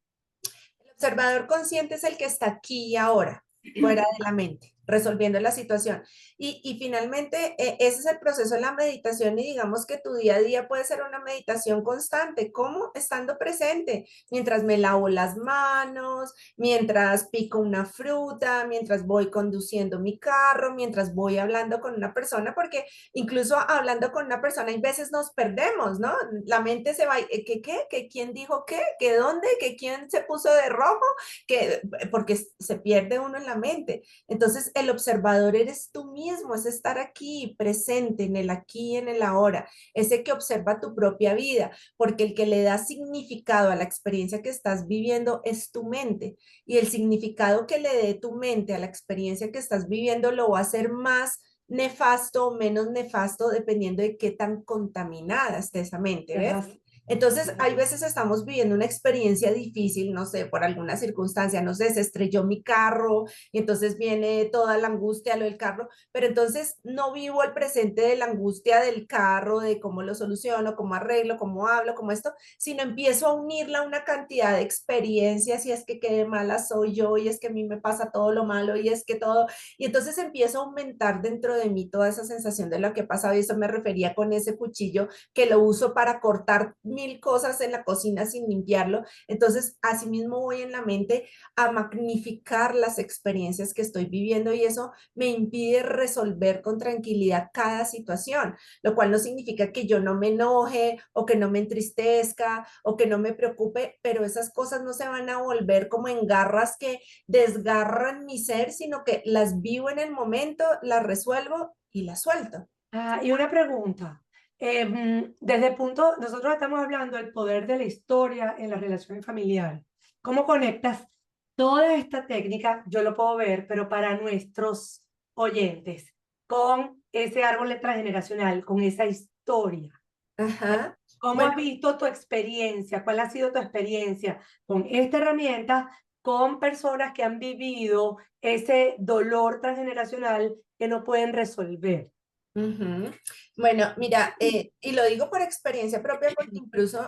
El observador consciente es el que está aquí y ahora, fuera de la mente, resolviendo la situación. Y finalmente, ese es el proceso de la meditación y digamos que tu día a día puede ser una meditación constante. ¿Cómo? Estando presente, mientras me lavo las manos, mientras pico una fruta, mientras voy conduciendo mi carro, mientras voy hablando con una persona, porque incluso hablando con una persona, hay veces nos perdemos, ¿no? La mente se va, ¿qué, qué? ¿Que quién dijo qué? ¿Que dónde? ¿Que quién se puso de rojo? Que, porque se pierde uno en la mente. Entonces, el observador eres tú mismo, es estar aquí, presente, en el aquí y en el ahora, ese que observa tu propia vida, porque el que le da significado a la experiencia que estás viviendo es tu mente, y el significado que le dé tu mente a la experiencia que estás viviendo lo va a hacer más nefasto o menos nefasto dependiendo de qué tan contaminada esté esa mente, Es ¿ves? así. Entonces, hay veces estamos viviendo una experiencia difícil, no sé, por alguna circunstancia, no sé, se estrelló mi carro y entonces viene toda la angustia lo del carro, pero entonces no vivo el presente de la angustia del carro, de cómo lo soluciono, cómo arreglo, cómo hablo, cómo esto, sino empiezo a unirla a una cantidad de experiencias y es que qué mala soy yo y es que a mí me pasa todo lo malo y es que todo, y entonces empiezo a aumentar dentro de mí toda esa sensación de lo que pasa y eso me refería con ese cuchillo que lo uso para cortar mil cosas en la cocina sin limpiarlo. Entonces, asimismo voy en la mente a magnificar las experiencias que estoy viviendo y eso me impide resolver con tranquilidad cada situación, lo cual no significa que yo no me enoje o que no me entristezca o que no me preocupe, pero esas cosas no se van a volver como en garras que desgarran mi ser, sino que las vivo en el momento, las resuelvo y las suelto. Ah, y una pregunta. Desde el punto, nosotros estamos hablando del poder de la historia en las relaciones familiares. ¿Cómo conectas toda esta técnica? Yo lo puedo ver, pero para nuestros oyentes, con ese árbol transgeneracional, con esa historia. Ajá. ¿Cómo Bueno, has visto tu experiencia? ¿Cuál ha sido tu experiencia con esta herramienta, con personas que han vivido ese dolor transgeneracional que no pueden resolver? Ujú. Bueno, mira, y lo digo por experiencia propia porque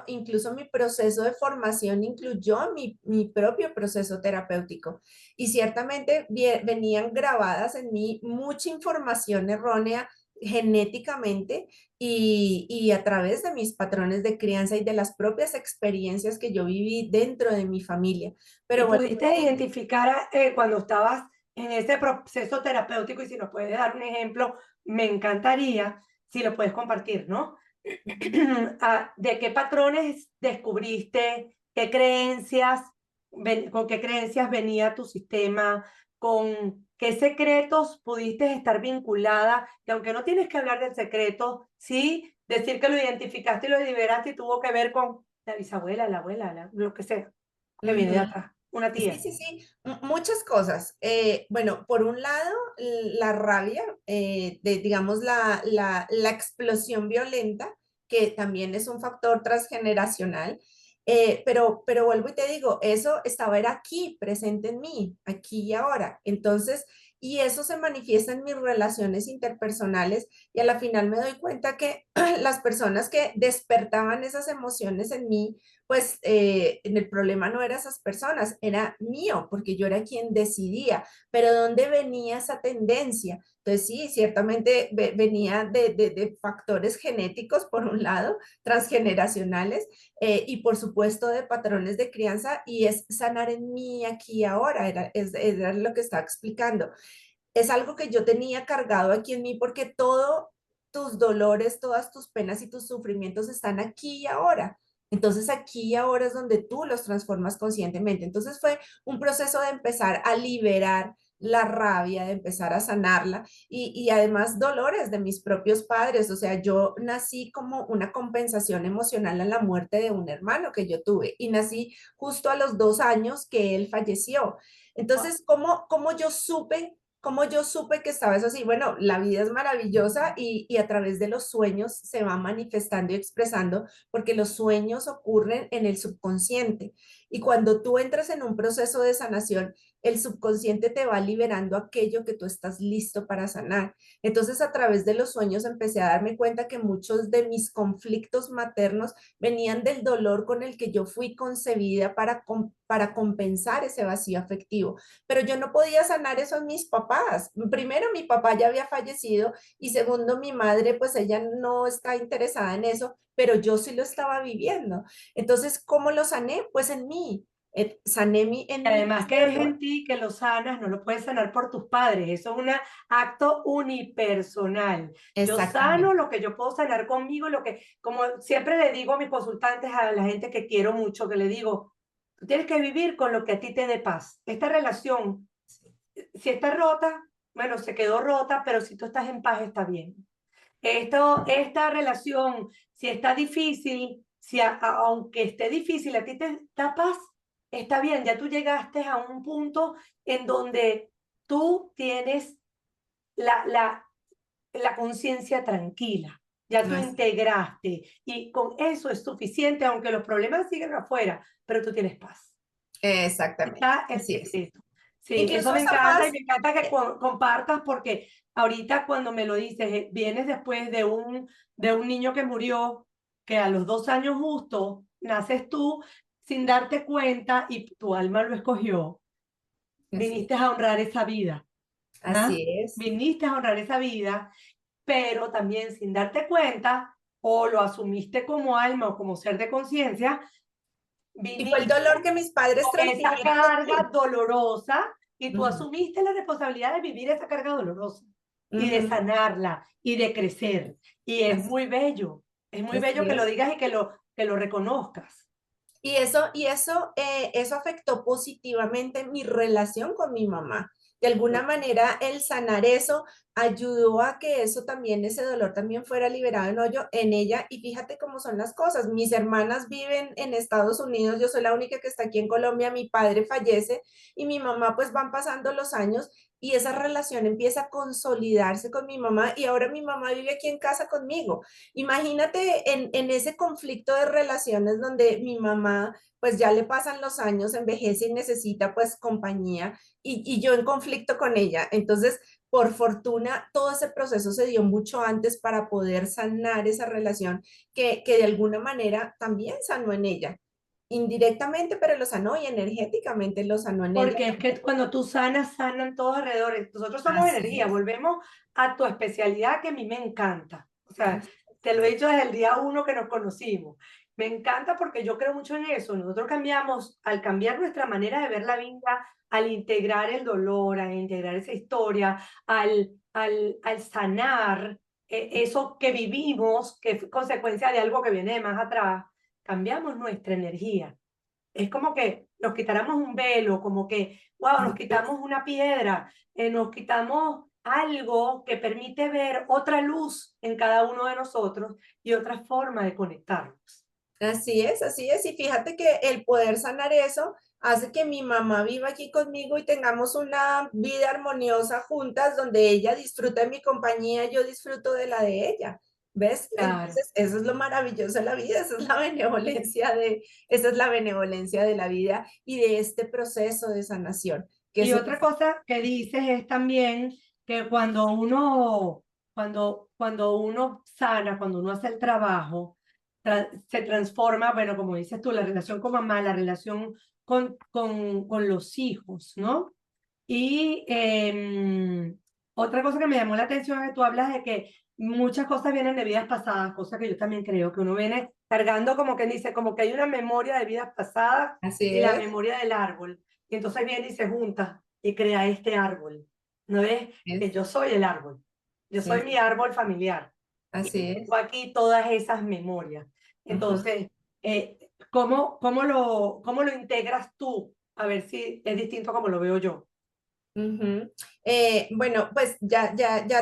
incluso mi proceso de formación incluyó mi propio proceso terapéutico y ciertamente venían grabadas en mí mucha información errónea genéticamente y a través de mis patrones de crianza y de las propias experiencias que yo viví dentro de mi familia. Y Pero bueno, pudiste identificar cuando estabas en ese proceso terapéutico, y si nos puedes dar un ejemplo, me encantaría si lo puedes compartir, ¿no? ¿De qué patrones descubriste? ¿Qué creencias, con qué creencias venía tu sistema? ¿Con qué secretos pudiste estar vinculada? Que aunque no tienes que hablar del secreto, sí decir que lo identificaste y lo liberaste y tuvo que ver con la bisabuela, la abuela, lo que sea, que viene de ujú. atrás, una Sí, tía. sí, sí, muchas cosas. Bueno, por un lado, la rabia, digamos, la explosión violenta, que también es un factor transgeneracional, pero vuelvo y te digo, eso estaba era aquí, presente en mí, aquí y ahora. Entonces, y eso se manifiesta en mis relaciones interpersonales y a la final me doy cuenta que las personas que despertaban esas emociones en mí, pues en el problema no era esas personas, era mío, porque yo era quien decidía, pero ¿dónde venía esa tendencia? Entonces sí, ciertamente venía de factores genéticos, por un lado, transgeneracionales, y por supuesto de patrones de crianza, y es sanar en mí aquí y ahora, era lo que estaba explicando. Es algo que yo tenía cargado aquí en mí porque todo tus dolores, todas tus penas y tus sufrimientos están aquí y ahora. Entonces aquí y ahora es donde tú los transformas conscientemente. Entonces fue un proceso de empezar a liberar la rabia, de empezar a sanarla y además dolores de mis propios padres. O sea, yo nací como una compensación emocional a la muerte de un hermano que yo tuve y nací justo a los 2 años que él falleció. Entonces, ¿cómo yo supe? ¿Cómo yo supe que estaba eso así? Bueno, la vida es maravillosa y a través de los sueños se va manifestando y expresando porque los sueños ocurren en el subconsciente. Y cuando tú entras en un proceso de sanación, el subconsciente te va liberando aquello que tú estás listo para sanar. Entonces, a través de los sueños empecé a darme cuenta que muchos de mis conflictos maternos venían del dolor con el que yo fui concebida para compensar ese vacío afectivo, pero yo no podía sanar eso en mis papás. Primero, mi papá ya había fallecido y segundo, mi madre, pues ella no está interesada en eso, pero yo sí lo estaba viviendo. Entonces, ¿cómo lo sané? Pues en mí. Sané Y en mi además propio que es en dolor. ti que lo sanas, no lo puedes sanar por tus padres. Eso es un acto unipersonal. Yo sano Exactamente. lo que yo puedo sanar conmigo, lo que, como siempre le digo a mis consultantes, a la gente que quiero mucho, que le digo, tú tienes que vivir con lo que a ti te dé paz. Esta relación, si está rota, bueno, se quedó rota, pero si tú estás en paz, está bien. Esta relación, si está difícil, si aunque esté difícil, a ti te da paz, está bien, ya tú llegaste a un punto en donde tú tienes la, la, la conciencia tranquila, ya tú Así. integraste y con eso es suficiente, aunque los problemas siguen afuera, pero tú tienes paz. Exactamente. Está el Así es. secreto. Sí, eso Incluso me esa encanta y paz, me encanta que eh, compartas porque ahorita cuando me lo dices, vienes después de un niño que murió, que a los 2 años justo naces tú sin darte cuenta y tu alma lo escogió. así, Viniste a honrar esa vida, ¿ah? así es. Viniste a honrar esa vida, pero también sin darte cuenta o lo asumiste como alma o como ser de conciencia, Y fue el viniste dolor que mis padres con esa transfirieron en carga mí. dolorosa y tú Ujú, asumiste la responsabilidad de vivir esa carga dolorosa y de ujú, sanarla y de crecer. Y así, es muy bello así que lo es. digas y que lo reconozcas. Eso afectó positivamente mi relación con mi mamá. De alguna manera, el sanar eso ayudó a que eso también, ese dolor también fuera liberado en ella. Y fíjate cómo son las cosas. Mis hermanas viven en Estados Unidos, yo soy la única que está aquí en Colombia, mi padre fallece y mi mamá, pues van pasando los años y esa relación empieza a consolidarse con mi mamá y ahora mi mamá vive aquí en casa conmigo. Imagínate en ese conflicto de relaciones donde mi mamá pues ya le pasan los años, envejece y necesita pues compañía y yo en conflicto con ella. Entonces, por fortuna, todo ese proceso se dio mucho antes para poder sanar esa relación que de alguna manera también sanó en ella. Indirectamente, pero lo sanó y energéticamente lo sanó en ella. Porque es que cuando tú sanas, sanan todos alrededor. Nosotros somos Así energía. es. Volvemos a tu especialidad que a mí me encanta. O sea, Así te lo he dicho desde el día uno que nos conocimos. Me encanta porque yo creo mucho en eso. Nosotros cambiamos, al cambiar nuestra manera de ver la vida, al integrar el dolor, al integrar esa historia, al sanar eso que vivimos, que es consecuencia de algo que viene de más atrás, cambiamos nuestra energía. Es como que nos quitáramos un velo, como que, wow, nos es. quitamos una piedra, nos quitamos algo que permite ver otra luz en cada uno de nosotros y otra forma de conectarnos. Así es, así es. Y fíjate que el poder sanar eso hace que mi mamá viva aquí conmigo y tengamos una vida armoniosa juntas, donde ella disfruta de mi compañía, yo disfruto de la de ella. ¿Ves? Claro. Entonces, eso es lo maravilloso de la vida, esa es la benevolencia de la vida y de este proceso de sanación, que Y es un otra cosa que dices es también que cuando uno sana, cuando uno hace el trabajo, se transforma, bueno, como dices tú, la relación con mamá, la relación con los hijos, ¿no? Y otra cosa que me llamó la atención es que tú hablas de que muchas cosas vienen de vidas pasadas, cosa que yo también creo, que uno viene cargando como que dice, como que hay una memoria de vidas pasadas así y la es, memoria del árbol. Y entonces viene y se junta y crea este árbol. ¿No es? Que es, yo soy el árbol. Yo soy es, mi árbol familiar. Y así tengo es. aquí todas esas memorias. Ujú. Entonces, cómo lo integras tú? A ver si es distinto como lo veo yo. Ujú. Bueno, pues ya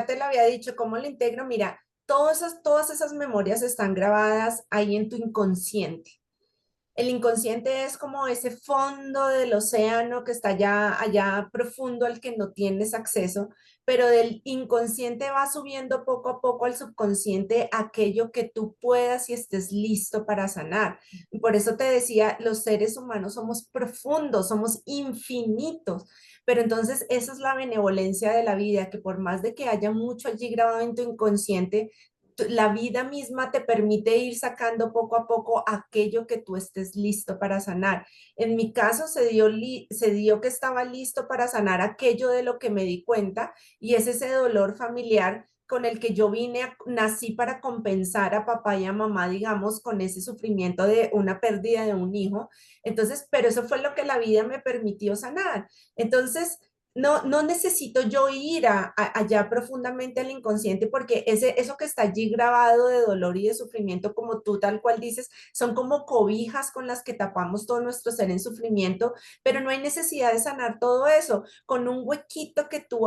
te lo había dicho, ¿cómo lo integro? Mira, todas esas memorias están grabadas ahí en tu inconsciente. El inconsciente es como ese fondo del océano que está allá profundo al que no tienes acceso, pero del inconsciente va subiendo poco a poco al subconsciente aquello que tú puedas y estés listo para sanar. Y por eso te decía, los seres humanos somos profundos, somos infinitos, pero entonces esa es la benevolencia de la vida, que por más de que haya mucho allí grabado en tu inconsciente, la vida misma te permite ir sacando poco a poco aquello que tú estés listo para sanar. En mi caso se dio que estaba listo para sanar aquello de lo que me di cuenta y es ese dolor familiar con el que yo nací para compensar a papá y a mamá, digamos, con ese sufrimiento de una pérdida de un hijo. Entonces, pero eso fue lo que la vida me permitió sanar. Entonces, no necesito yo ir allá profundamente al inconsciente porque eso que está allí grabado de dolor y de sufrimiento, como tú tal cual dices, son como cobijas con las que tapamos todo nuestro ser en sufrimiento, pero no hay necesidad de sanar todo eso. Con un huequito que tú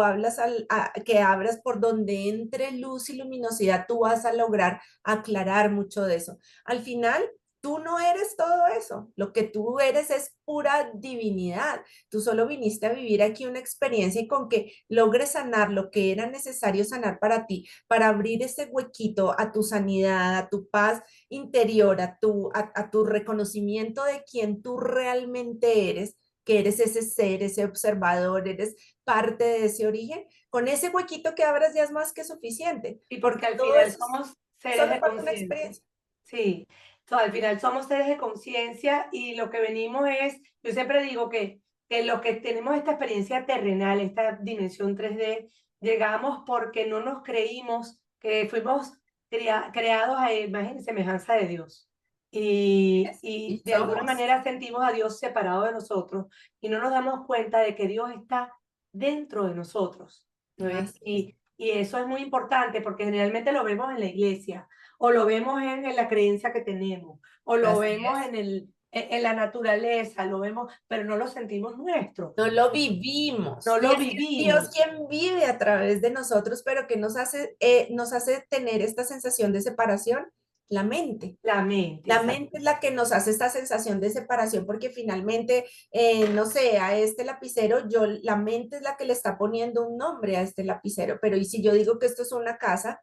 que abras por donde entre luz y luminosidad, tú vas a lograr aclarar mucho de eso. Al final, tú no eres todo eso. Lo que tú eres es pura divinidad. Tú solo viniste a vivir aquí una experiencia y con que logres sanar lo que era necesario sanar para ti, para abrir ese huequito a tu sanidad, a tu paz interior, a tu reconocimiento de quién tú realmente eres, que eres ese ser, ese observador, eres parte de ese origen. Con ese huequito que abras ya es más que suficiente, Y porque porque al todo final eso es somos seres solo de parte de una conciencia. experiencia. Sí, al final somos seres de conciencia y lo que venimos es, yo siempre digo que lo que tenemos esta experiencia terrenal, esta dimensión 3D, llegamos porque no nos creímos que fuimos creados a imagen y semejanza de Dios. Y Y de alguna somos. manera sentimos a Dios separado de nosotros y no nos damos cuenta de que Dios está dentro de nosotros. ¿No ves? Así es. Y eso es muy importante porque generalmente lo vemos en la iglesia o lo vemos en la creencia que tenemos, o lo Así vemos es. en la naturaleza, lo vemos, pero no lo sentimos nuestro, No lo vivimos. no Y lo es que es Dios vivimos. quien vive a través de nosotros, pero que nos hace tener esta sensación de separación, la mente. La mente, La exacto. mente es la que nos hace esta sensación de separación porque finalmente, no sé, a este lapicero, la mente es la que le está poniendo un nombre a este lapicero, pero ¿y si yo digo que esto es una casa?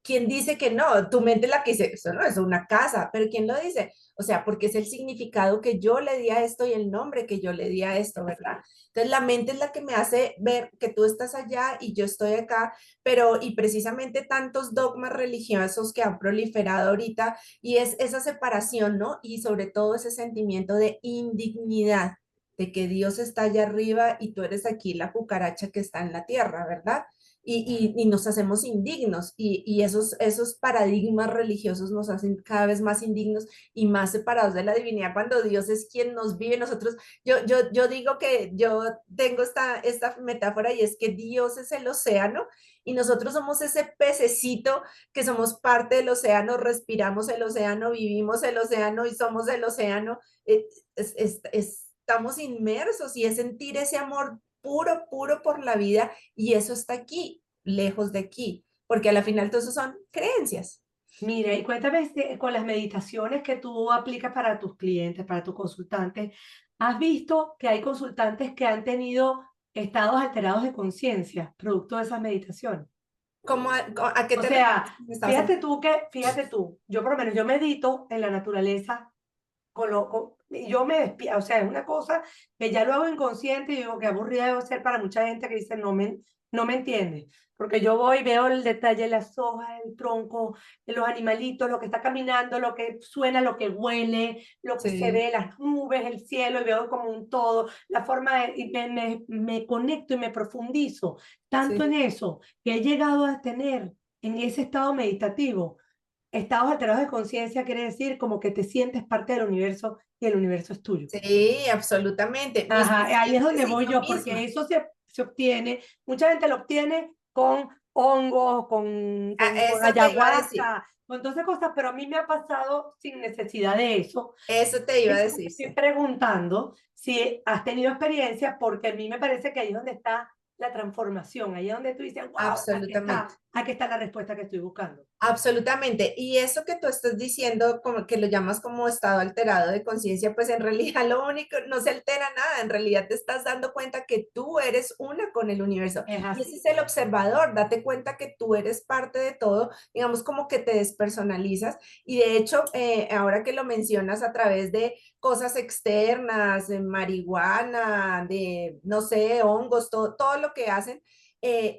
¿quién dice que no? Tu mente es la que dice, eso no es una casa, pero ¿quién lo dice? O sea, porque es el significado que yo le di a esto y el nombre que yo le di a esto, ¿verdad? Entonces la mente es la que me hace ver que tú estás allá y yo estoy acá, pero y precisamente tantos dogmas religiosos que han proliferado ahorita y es esa separación, ¿no? Y sobre todo ese sentimiento de indignidad, de que Dios está allá arriba y tú eres aquí la cucaracha que está en la tierra, ¿verdad? Y nos hacemos indignos y esos paradigmas religiosos nos hacen cada vez más indignos y más separados de la divinidad cuando Dios es quien nos vive. Nosotros, yo digo que yo tengo esta metáfora y es que Dios es el océano y nosotros somos ese pececito que somos parte del océano, respiramos el océano, vivimos el océano y somos el océano. Estamos inmersos y es sentir ese amor puro, puro por la vida y eso está aquí, lejos de aquí, porque a la final todo eso son creencias. Mira, y cuéntame con las meditaciones que tú aplicas para tus clientes, para tus consultantes, ¿has visto que hay consultantes que han tenido estados alterados de conciencia producto de esas meditaciones? ¿A qué O te refieres? sea, fíjate tú, yo por lo menos yo medito en la naturaleza y yo me despierto, o sea, es una cosa que ya lo hago inconsciente y digo que aburrida debo ser para mucha gente que dice no me entiende, porque yo voy y veo el detalle, las hojas, el tronco, los animalitos, lo que está caminando, lo que suena, lo que huele, lo que se Sí, ve, las nubes, el cielo, y veo como un todo, la forma y me conecto y me profundizo tanto en sí. eso que he llegado a tener en ese estado meditativo. Estados alterados de conciencia quiere decir como que te sientes parte del universo y el universo es tuyo. Sí, absolutamente. Mis Ajá, ahí es pacientes donde y voy yo yo, porque misma. eso se obtiene, mucha gente lo obtiene con hongos, con Eso te iba a decir. ayahuasca, con todas esas cosas, pero a mí me ha pasado sin necesidad de eso. Eso te iba a Eso te decir, estoy sí. preguntando si has tenido experiencias, porque a mí me parece que ahí es donde está la transformación, ahí es donde tú dices, wow, Absolutamente. aquí está la respuesta que estoy buscando. Absolutamente. Y eso que tú estás diciendo, como que lo llamas como estado alterado de conciencia, pues en realidad lo único, no se altera nada, en realidad te estás dando cuenta que tú eres una con el universo. Es Y ese es así. el observador, date cuenta que tú eres parte de todo, digamos como que te despersonalizas. Y de hecho, ahora que lo mencionas a través de cosas externas, de marihuana, de, no sé, hongos, todo lo que hacen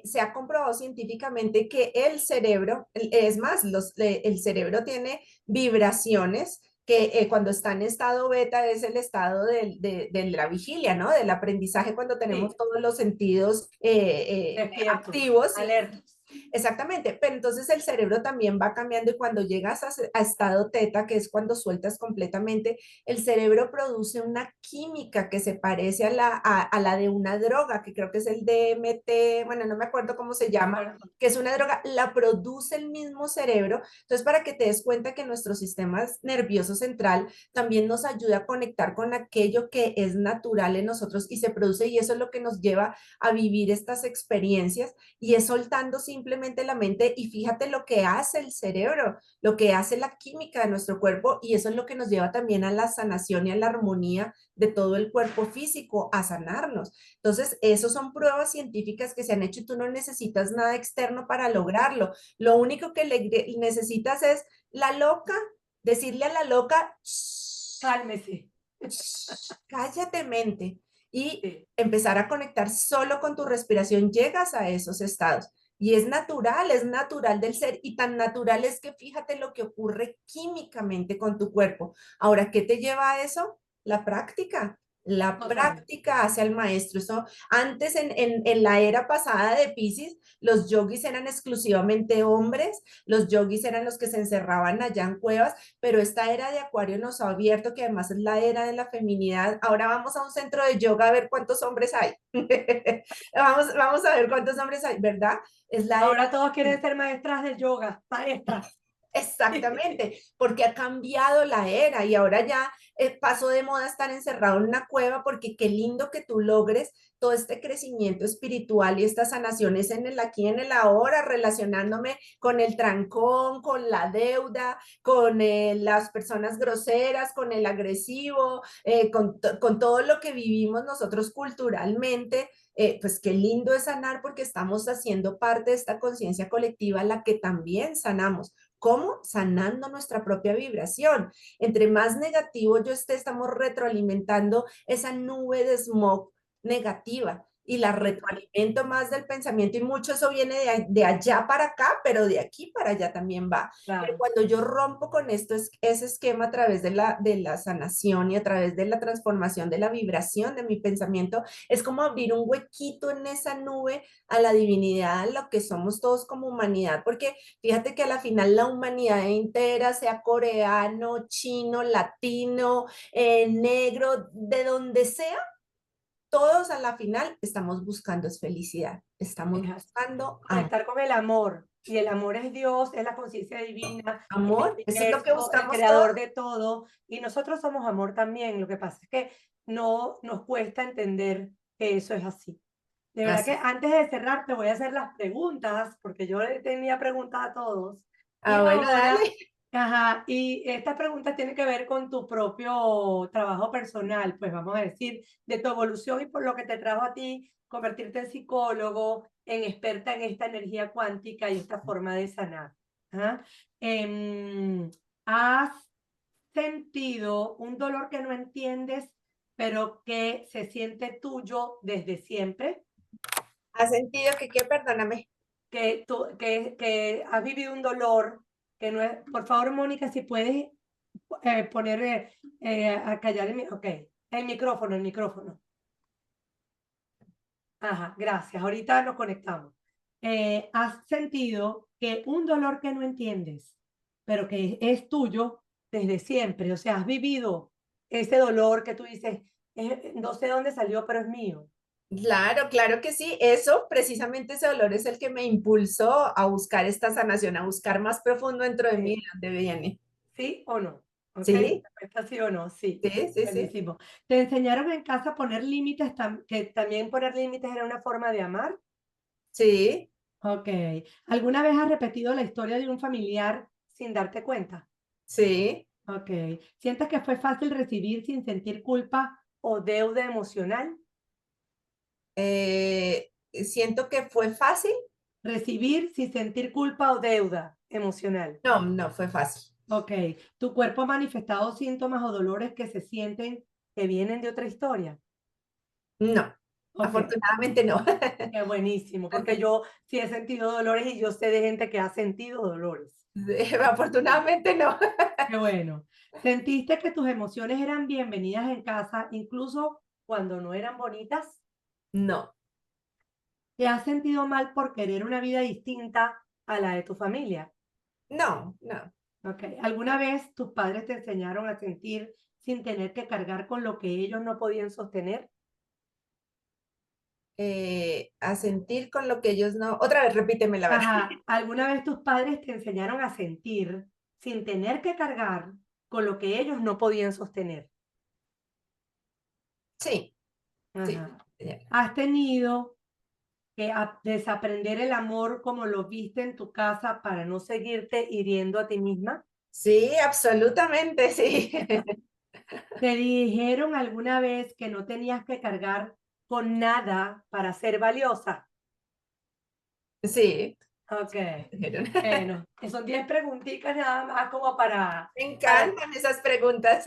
se ha comprobado científicamente que el cerebro, es más, el cerebro tiene vibraciones que cuando está en estado beta es el estado de la vigilia, ¿no? Del aprendizaje cuando tenemos Sí, todos los sentidos despiertos, activos y alertas. exactamente, pero entonces el cerebro también va cambiando y cuando llegas a estado teta, que es cuando sueltas completamente, el cerebro produce una química que se parece a la de una droga, que creo que es el DMT, bueno, no me acuerdo cómo se ¿De llama, acuerdo? que es una droga, la produce el mismo cerebro. Entonces, para que te des cuenta que nuestro sistema nervioso central también nos ayuda a conectar con aquello que es natural en nosotros y se produce y eso es lo que nos lleva a vivir estas experiencias y es soltando simplemente la mente y fíjate lo que hace el cerebro, lo que hace la química de nuestro cuerpo y eso es lo que nos lleva también a la sanación y a la armonía de todo el cuerpo físico, a sanarnos. Entonces, eso son pruebas científicas que se han hecho y tú no necesitas nada externo para lograrlo. Lo único que necesitas es la loca, decirle a la loca, "Shh, Cálmese. cállate mente y Sí. empezar a conectar solo con tu respiración, llegas a esos estados. Y es natural del ser y tan natural es que fíjate lo que ocurre químicamente con tu cuerpo. Ahora, ¿qué te lleva a eso? La práctica. La Total. práctica hacia el maestro. Eso, antes, en la era pasada de Pisces, los yogis eran exclusivamente hombres, los yogis eran los que se encerraban allá en cuevas, pero esta era de Acuario nos ha abierto, que además es la era de la feminidad. Ahora vamos a un centro de yoga a ver cuántos hombres hay. Vamos a ver cuántos hombres hay, ¿verdad? Es la era. Ahora todos quieren ser maestras de yoga, maestras. Exactamente, porque ha cambiado la era y ahora ya pasó de moda estar encerrado en una cueva porque qué lindo que tú logres todo este crecimiento espiritual y estas sanaciones en el aquí, en el ahora, relacionándome con el trancón, con la deuda, con las personas groseras, con el agresivo, con todo lo que vivimos nosotros culturalmente. Pues qué lindo es sanar porque estamos haciendo parte de esta conciencia colectiva, la que también sanamos. ¿Cómo? Sanando nuestra propia vibración. Entre más negativo yo esté, estamos retroalimentando esa nube de smog negativa y la retroalimento más del pensamiento y mucho eso viene de allá para acá, pero de aquí para allá también va. Pero Claro. cuando yo rompo con esto, ese esquema a través de la sanación y a través de la transformación de la vibración de mi pensamiento, es como abrir un huequito en esa nube a la divinidad, a lo que somos todos como humanidad, porque fíjate que a la final la humanidad entera, sea coreano, chino, latino, negro, de donde sea, todos a la final estamos buscando es felicidad, estamos Es así. buscando Conectar con el amor. Y el amor es Dios, es la conciencia divina, es el amor, eso es lo que universo, el buscamos todos. creador de todo. Y nosotros somos amor también. Lo que pasa es que no nos cuesta entender que eso es así. De verdad que Así. antes de cerrar te voy a hacer las preguntas, porque yo le tenía preguntas a todos. Y Ah, bueno, dale. ahora, ajá, y esta pregunta tiene que ver con tu propio trabajo personal, pues vamos a decir, de tu evolución y por lo que te trajo a ti convertirte en psicólogo, en experta en esta energía cuántica y esta forma de sanar. ¿Ah? ¿Has sentido un dolor que no entiendes, pero que se siente tuyo desde siempre? ¿Has sentido que qué? Perdóname. Que has vivido un dolor que no es, por favor, Mónica, si puedes poner a callar ok, el micrófono. Ajá, gracias. Ahorita nos conectamos. ¿Has sentido que un dolor que no entiendes, pero que es tuyo desde siempre? O sea, has vivido ese dolor que tú dices, no sé dónde salió, pero es mío. Claro, claro que sí. Eso, precisamente ese dolor es el que me impulsó a buscar esta sanación, a buscar más profundo dentro de mí Sí. de dónde viene. ¿Sí o no? ¿Ok? Sí, Respuesta sí o no, sí. sí, sí, sí. Buenísimo. ¿Te enseñaron en casa a poner límites, que también poner límites era una forma de amar? Sí, Ok. ¿Alguna vez has repetido la historia de un familiar sin darte cuenta? sí. Ok. ¿Sientes que fue fácil recibir sin sentir culpa o deuda emocional? Siento que fue fácil. Recibir sin sentir culpa o deuda emocional. No, no fue fácil. Ok. ¿Tu cuerpo ha manifestado síntomas o dolores que se sienten que vienen de otra historia? No, Ok. afortunadamente no. Qué buenísimo, porque yo sí he sentido dolores y yo sé de gente que ha sentido dolores. Afortunadamente no. Qué bueno. ¿Sentiste que tus emociones eran bienvenidas en casa, incluso cuando no eran bonitas? No, ¿Te has sentido mal por querer una vida distinta a la de tu familia? no, no. Ok. ¿Alguna vez tus padres te enseñaron a sentir sin tener que cargar con lo que ellos no podían sostener? A sentir con lo que ellos no. Otra vez, repíteme la verdad. Ajá. ¿Alguna vez tus padres te enseñaron a sentir sin tener que cargar con lo que ellos no podían sostener? Sí, sí. Ajá. ¿Has tenido que desaprender el amor como lo viste en tu casa para no seguirte hiriendo a ti misma? Sí, absolutamente, sí. ¿Te dijeron alguna vez que no tenías que cargar con nada para ser valiosa? Sí. Ok, Dijeron. bueno, que son 10 preguntitas nada más como Me para, encantan esas preguntas.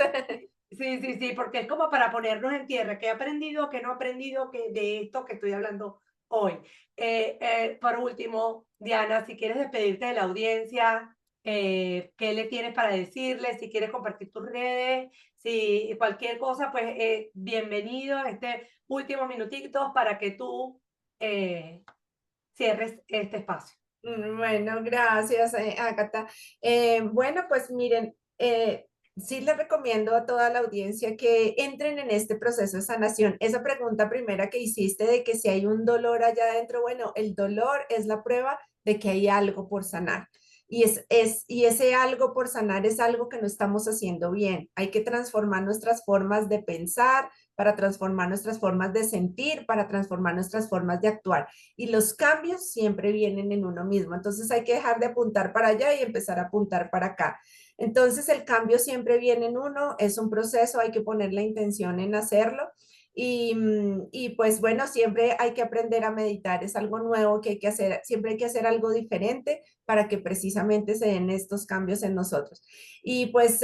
sí, sí, sí, porque es como para ponernos en tierra, qué he aprendido, qué no he aprendido que de esto que estoy hablando hoy. Por último, Diana, si quieres despedirte de la audiencia, ¿qué le tienes para decirle? Si quieres compartir tus redes, si cualquier cosa, pues bienvenido a este último minutito para que tú cierres este espacio. Bueno, gracias, Ágata. Bueno, pues miren, sí les recomiendo a toda la audiencia que entren en este proceso de sanación. Esa pregunta primera que hiciste de que si hay un dolor allá adentro, bueno, el dolor es la prueba de que hay algo por sanar. Y ese algo por sanar es algo que no estamos haciendo bien. Hay que transformar nuestras formas de pensar, para transformar nuestras formas de sentir, para transformar nuestras formas de actuar. Y los cambios siempre vienen en uno mismo. Entonces hay que dejar de apuntar para allá y empezar a apuntar para acá. Entonces el cambio siempre viene en uno, es un proceso, hay que poner la intención en hacerlo. Y pues bueno, siempre hay que aprender a meditar, es algo nuevo que hay que hacer, siempre hay que hacer algo diferente para que precisamente se den estos cambios en nosotros. Y pues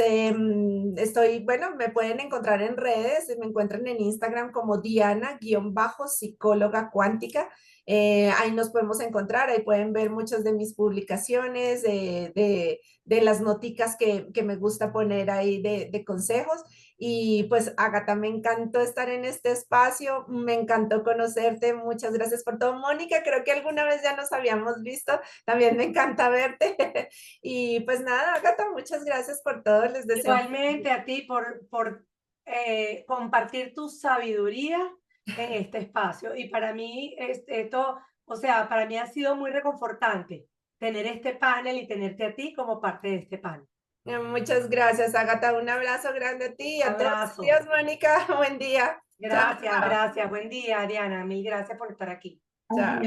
bueno, me pueden encontrar en redes, me encuentran en Instagram como Diana-psicóloga cuántica. Ahí nos podemos encontrar, ahí pueden ver muchas de mis publicaciones, de las noticas que me gusta poner ahí de consejos. Y pues Agatha, me encantó estar en este espacio, me encantó conocerte, muchas gracias por todo. Mónica, creo que alguna vez ya nos habíamos visto, también me encanta verte. Y pues nada, Agatha, muchas gracias por todo, les deseo. Igualmente a ti por compartir tu sabiduría en este espacio. Y para mí, esto, o sea, para mí ha sido muy reconfortante tener este panel y tenerte a ti como parte de este panel. Muchas gracias, Agatha, un abrazo grande a ti y a todos. Abrazo. Adiós, Mónica, buen día. Chao, Gracias, chao. gracias. Buen día, Diana. Mil gracias por estar aquí. Chao.